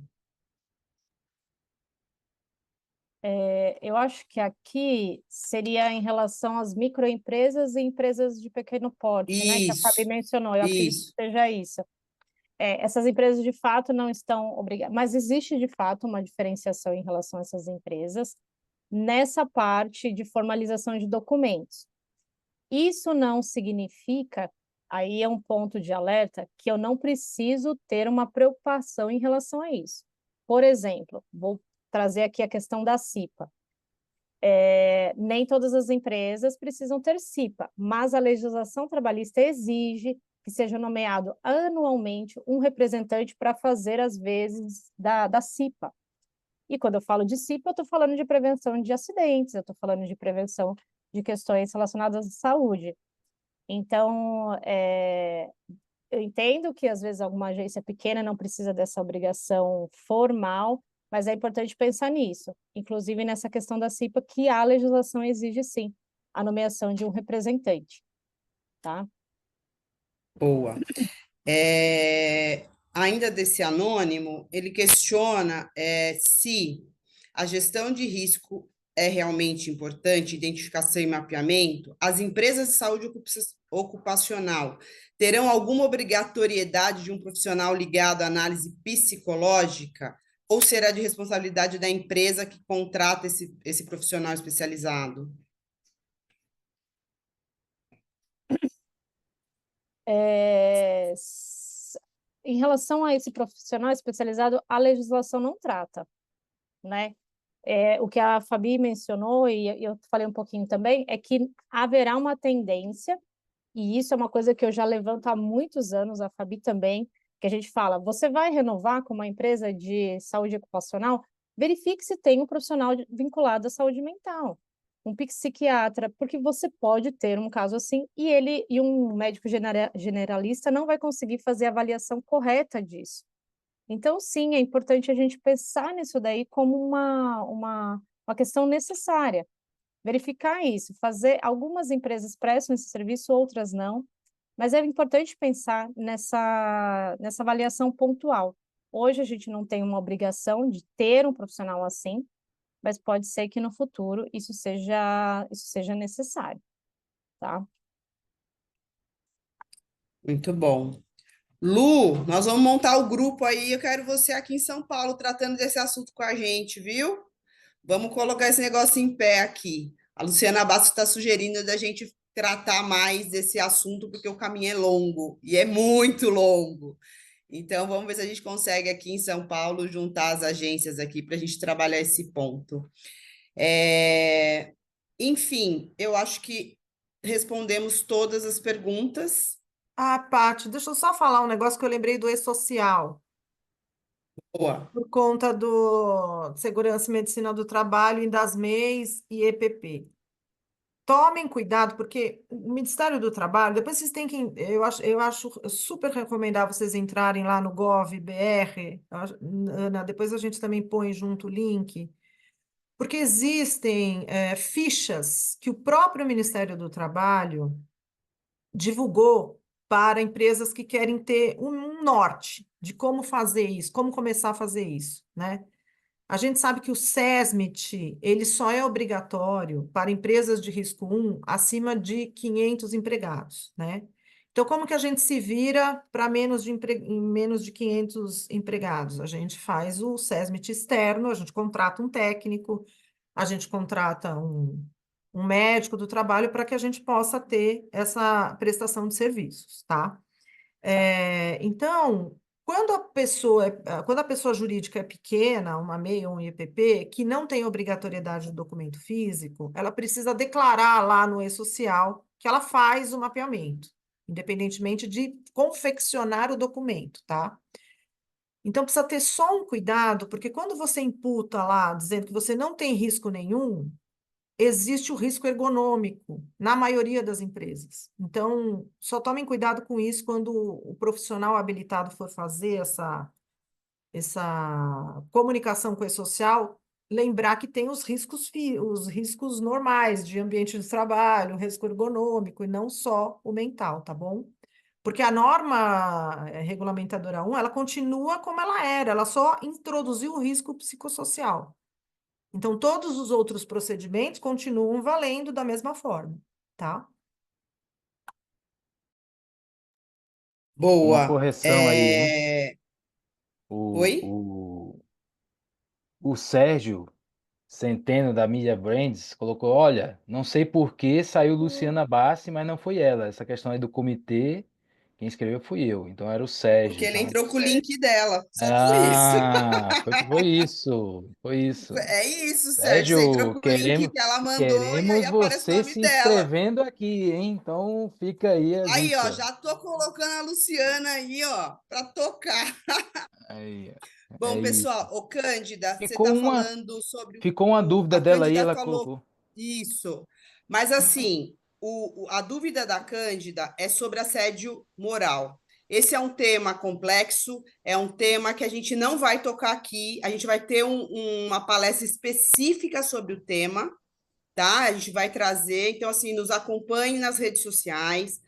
Speaker 4: Eu acho que aqui seria em relação às microempresas e empresas de pequeno porte, né? Que a Fabi
Speaker 2: Isso,
Speaker 4: mencionou. Eu acredito que
Speaker 2: isso.
Speaker 4: seja isso. essas empresas de fato não estão obrigadas, mas existe de fato uma diferenciação em relação a essas empresas nessa parte de formalização de documentos. Isso não significa, aí é um ponto de alerta, que eu não preciso ter uma preocupação em relação a isso. Por exemplo, vou trazer aqui a questão da CIPA. Nem todas as empresas precisam ter CIPA, mas a legislação trabalhista exige que seja nomeado anualmente um representante para fazer as vezes da CIPA. E quando eu falo de CIPA, eu estou falando de prevenção de acidentes, eu estou falando de prevenção de questões relacionadas à saúde. Então, eu entendo que às vezes alguma agência pequena não precisa dessa obrigação formal, mas é importante pensar nisso, inclusive nessa questão da CIPA, que a legislação exige sim a nomeação de um representante, tá?
Speaker 2: Boa. Ainda desse anônimo, ele questiona se a gestão de risco é realmente importante, identificação e mapeamento. As empresas de saúde ocupacional terão alguma obrigatoriedade de um profissional ligado à análise psicológica, ou será de responsabilidade da empresa que contrata esse profissional especializado?
Speaker 4: Em relação a esse profissional especializado, a legislação não trata, né? O que a Fabi mencionou, e eu falei um pouquinho também, é que haverá uma tendência, e isso é uma coisa que eu já levanto há muitos anos, a Fabi também, que a gente fala, você vai renovar com uma empresa de saúde ocupacional, verifique se tem um profissional vinculado à saúde mental, um psiquiatra, porque você pode ter um caso assim, e um médico generalista não vai conseguir fazer a avaliação correta disso. Então, sim, é importante a gente pensar nisso daí como uma questão necessária. Verificar isso, fazer. Algumas empresas prestam esse serviço, outras não, mas é importante pensar nessa avaliação pontual. Hoje a gente não tem uma obrigação de ter um profissional assim, mas pode ser que no futuro isso seja necessário, tá?
Speaker 2: Muito bom. Lu, nós vamos montar o grupo aí. Eu quero você aqui em São Paulo tratando desse assunto com a gente, viu? Vamos colocar esse negócio em pé aqui. A Luciana Bastos está sugerindo da gente tratar mais desse assunto, porque o caminho é longo, e é muito longo. Então, vamos ver se a gente consegue aqui em São Paulo juntar as agências aqui para a gente trabalhar esse ponto. Enfim, eu acho que respondemos todas as perguntas.
Speaker 3: Ah, Paty, deixa eu só falar um negócio que eu lembrei do E-Social,
Speaker 2: Boa.
Speaker 3: por conta do Segurança e Medicina do Trabalho, Indasmês e EPP. Tomem cuidado, porque o Ministério do Trabalho, depois vocês têm que. Eu acho super recomendar vocês entrarem lá no Gov.br. Ana, depois a gente também põe junto o link, porque existem fichas que o próprio Ministério do Trabalho divulgou para empresas que querem ter um norte de como fazer isso, como começar a fazer isso, né? A gente sabe que o SESMIT, ele só é obrigatório para empresas de risco 1 acima de 500 empregados, né? Então, como que a gente se vira para menos de 500 empregados? A gente faz o SESMIT externo, a gente contrata um técnico, a gente contrata um médico do trabalho para que a gente possa ter essa prestação de serviços, tá? Então, quando a pessoa jurídica é pequena, uma MEI ou um IPP, que não tem obrigatoriedade de documento físico, ela precisa declarar lá no E-Social que ela faz o mapeamento, independentemente de confeccionar o documento, tá? Então, precisa ter só um cuidado, porque quando você imputa lá, dizendo que você não tem risco nenhum, existe o risco ergonômico na maioria das empresas. Então, só tomem cuidado com isso quando o profissional habilitado for fazer essa comunicação com o E-Social, lembrar que tem os riscos normais de ambiente de trabalho, o risco ergonômico, e não só o mental, tá bom? Porque a norma regulamentadora 1, ela continua como ela era, ela só introduziu o risco psicossocial. Então, todos os outros procedimentos continuam valendo da mesma forma, tá?
Speaker 1: Uma
Speaker 2: Boa.
Speaker 1: correção aí, hein?
Speaker 2: Oi?
Speaker 1: O Sérgio Centeno, da Media Brands, colocou: olha, não sei por que saiu Luciana Bassi, mas não foi ela. Essa questão aí do comitê, quem escreveu fui eu. Então era o Sérgio.
Speaker 2: Porque ele
Speaker 1: Então,
Speaker 2: entrou com o link dela, só por isso.
Speaker 1: foi isso. Foi isso.
Speaker 2: É isso, Sérgio. Você entrou
Speaker 1: Sérgio,
Speaker 2: com o link que ela mandou e aí
Speaker 1: queremos
Speaker 2: aparece o
Speaker 1: você
Speaker 2: nome
Speaker 1: se
Speaker 2: dela.
Speaker 1: inscrevendo aqui, hein? Então fica aí a
Speaker 2: Aí, ó,
Speaker 1: dica.
Speaker 2: já tô colocando a Luciana aí, ó, para tocar.
Speaker 1: Aí, é
Speaker 2: Bom,
Speaker 1: isso.
Speaker 2: pessoal, ô Cândida, você
Speaker 1: Ficou
Speaker 2: está
Speaker 1: uma,
Speaker 2: falando sobre
Speaker 1: ficou uma dúvida
Speaker 2: a
Speaker 1: dela aí,
Speaker 2: Cândida
Speaker 1: ela
Speaker 2: falou
Speaker 1: colocou.
Speaker 2: isso, mas assim, a dúvida da Cândida é sobre assédio moral. Esse é um tema complexo, é um tema que a gente não vai tocar aqui, a gente vai ter uma palestra específica sobre o tema, tá? A gente vai trazer, então assim, nos acompanhe nas redes sociais,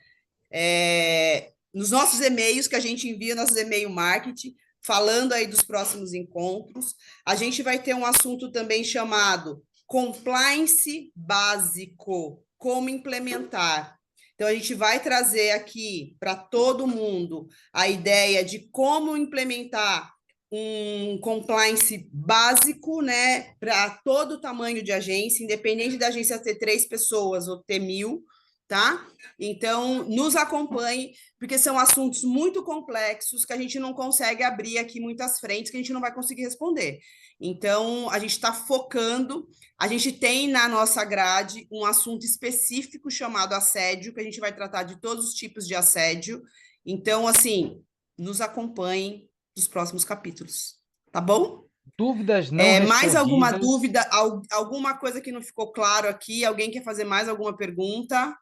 Speaker 2: nos nossos e-mails que a gente envia, nossos e-mail marketing, falando aí dos próximos encontros. A gente vai ter um assunto também chamado compliance básico, como implementar. Então, a gente vai trazer aqui para todo mundo a ideia de como implementar um compliance básico, né, para todo o tamanho de agência, independente da agência ter 3 pessoas ou ter 1.000, tá? Então, nos acompanhe, porque são assuntos muito complexos que a gente não consegue abrir aqui muitas frentes, que a gente não vai conseguir responder. Então, a gente está focando, a gente tem na nossa grade um assunto específico chamado assédio, que a gente vai tratar de todos os tipos de assédio. Então, assim, nos acompanhem nos próximos capítulos, tá bom?
Speaker 1: Dúvidas não
Speaker 2: Mais alguma
Speaker 1: respondidas.
Speaker 2: dúvida, alguma coisa que não ficou claro aqui? Alguém quer fazer mais alguma pergunta?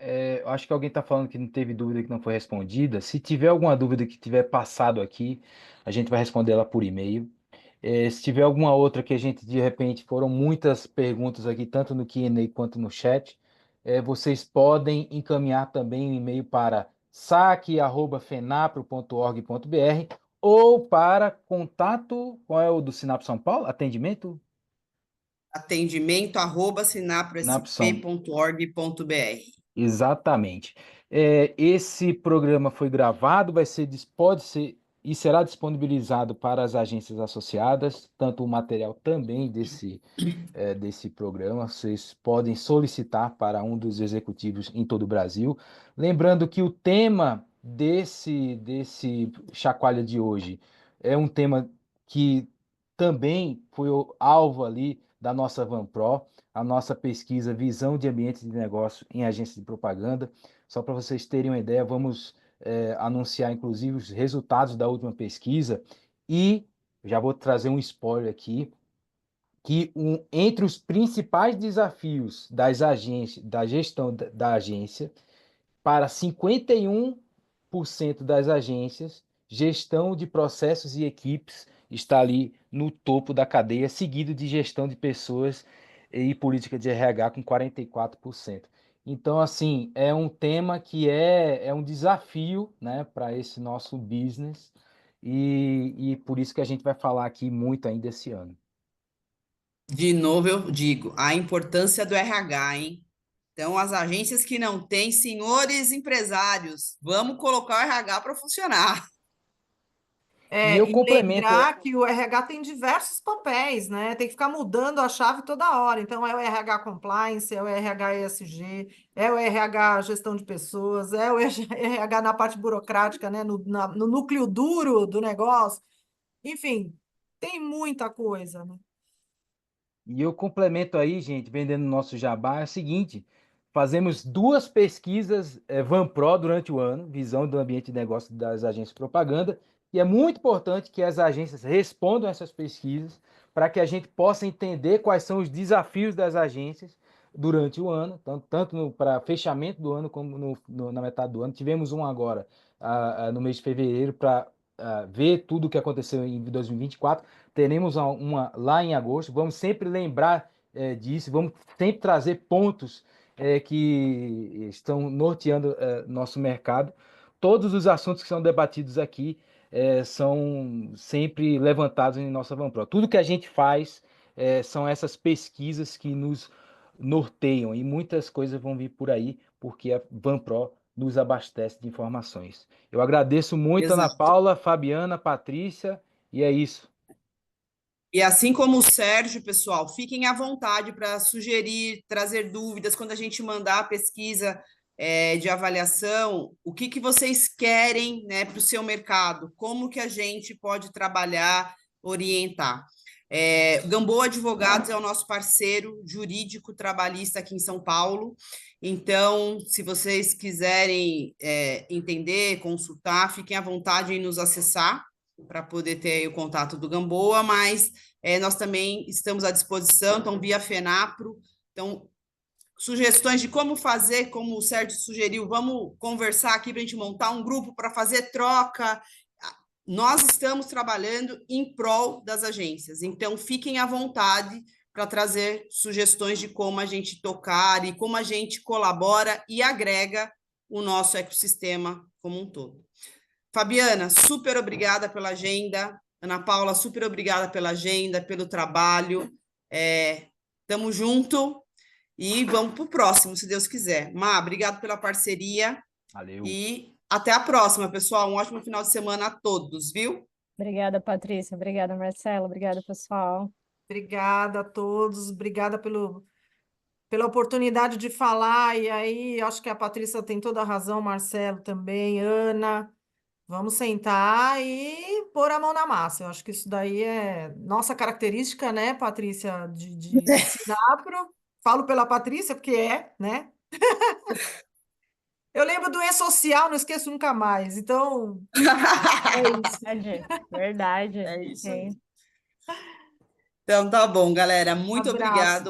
Speaker 1: Eu acho que alguém está falando que não teve dúvida que não foi respondida. Se tiver alguma dúvida que tiver passado aqui, a gente vai responder ela por e-mail. Se tiver alguma outra que a gente, de repente, foram muitas perguntas aqui, tanto no Q&A quanto no chat, vocês podem encaminhar também um e-mail para saque@fenapro.org.br ou para contato, qual é o do Sinap São Paulo? Atendimento? Sinap São
Speaker 2: atendimento@sinaprosp.org.br.
Speaker 1: Exatamente. Esse programa foi gravado, pode ser e será disponibilizado para as agências associadas, tanto o material também desse programa. Vocês podem solicitar para um dos executivos em todo o Brasil. Lembrando que o tema desse Chacoalha de hoje é um tema que também foi o alvo ali da nossa VanPro, a nossa pesquisa Visão de Ambientes de Negócio em Agências de Propaganda. Só para vocês terem uma ideia, vamos anunciar inclusive os resultados da última pesquisa e já vou trazer um spoiler aqui, que entre os principais desafios das agências, da gestão da agência, para 51% das agências, gestão de processos e equipes está ali no topo da cadeia, seguido de gestão de pessoas e política de RH com 44%. Então, assim, é um tema que é um desafio, né, para esse nosso business e por isso que a gente vai falar aqui muito ainda esse ano.
Speaker 2: De novo, eu digo, a importância do RH, hein? Então, as agências que não têm, senhores empresários, vamos colocar o RH para funcionar.
Speaker 1: E eu
Speaker 3: E
Speaker 1: complemento.
Speaker 3: lembrar que o RH tem diversos papéis, né? Tem que ficar mudando a chave toda hora. Então, é o RH Compliance, é o RH ESG, é o RH Gestão de Pessoas, é o RH na parte burocrática, né? No núcleo duro do negócio. Enfim, tem muita coisa, né?
Speaker 1: E eu complemento aí, gente, vendendo nosso jabá, é o seguinte: fazemos 2 pesquisas VanPro durante o ano, visão do ambiente de negócio das agências de propaganda, e é muito importante que as agências respondam essas pesquisas para que a gente possa entender quais são os desafios das agências durante o ano, tanto para fechamento do ano como na metade do ano. Tivemos um agora no mês de fevereiro para ver tudo o que aconteceu em 2024. Teremos uma lá em agosto. Vamos sempre lembrar disso, vamos sempre trazer pontos que estão norteando nosso mercado. Todos os assuntos que são debatidos aqui são sempre levantados em nossa VanPro. Tudo que a gente faz são essas pesquisas que nos norteiam e muitas coisas vão vir por aí, porque a VanPro nos abastece de informações. Eu agradeço muito, Ana
Speaker 2: Exato.
Speaker 1: Paula, Fabiana, Patrícia, e é isso.
Speaker 2: E assim como o Sérgio, pessoal, fiquem à vontade para sugerir, trazer dúvidas quando a gente mandar a pesquisa de avaliação, o que vocês querem, né, para o seu mercado, como que a gente pode trabalhar, orientar. Gamboa Advogados é o nosso parceiro jurídico trabalhista aqui em São Paulo, então, se vocês quiserem entender, consultar, fiquem à vontade em nos acessar, para poder ter aí o contato do Gamboa, mas nós também estamos à disposição, então, via FENAPRO. Então, sugestões de como fazer, como o Sérgio sugeriu, vamos conversar aqui para a gente montar um grupo para fazer troca. Nós estamos trabalhando em prol das agências, então fiquem à vontade para trazer sugestões de como a gente tocar e como a gente colabora e agrega o nosso ecossistema como um todo. Fabiana, super obrigada pela agenda. Ana Paula, super obrigada pela agenda, pelo trabalho. Tamo junto e vamos para o próximo, se Deus quiser. Má, obrigado pela parceria.
Speaker 1: Valeu.
Speaker 2: E até a próxima, pessoal. Um ótimo final de semana a todos, viu?
Speaker 4: Obrigada, Patrícia. Obrigada, Marcela. Obrigada, pessoal.
Speaker 3: Obrigada a todos, obrigada pela oportunidade de falar. E aí, acho que a Patrícia tem toda a razão, Marcelo também, Ana. Vamos sentar e pôr a mão na massa. Eu acho que isso daí é nossa característica, né, Patrícia, de Sinapro. Falo pela Patrícia, porque né? Eu lembro do E-Social, não esqueço nunca mais. Então, é isso.
Speaker 4: Verdade.
Speaker 2: É isso aí.
Speaker 4: Sim.
Speaker 2: Então, tá bom, galera. Muito
Speaker 3: Abraço.
Speaker 2: obrigado.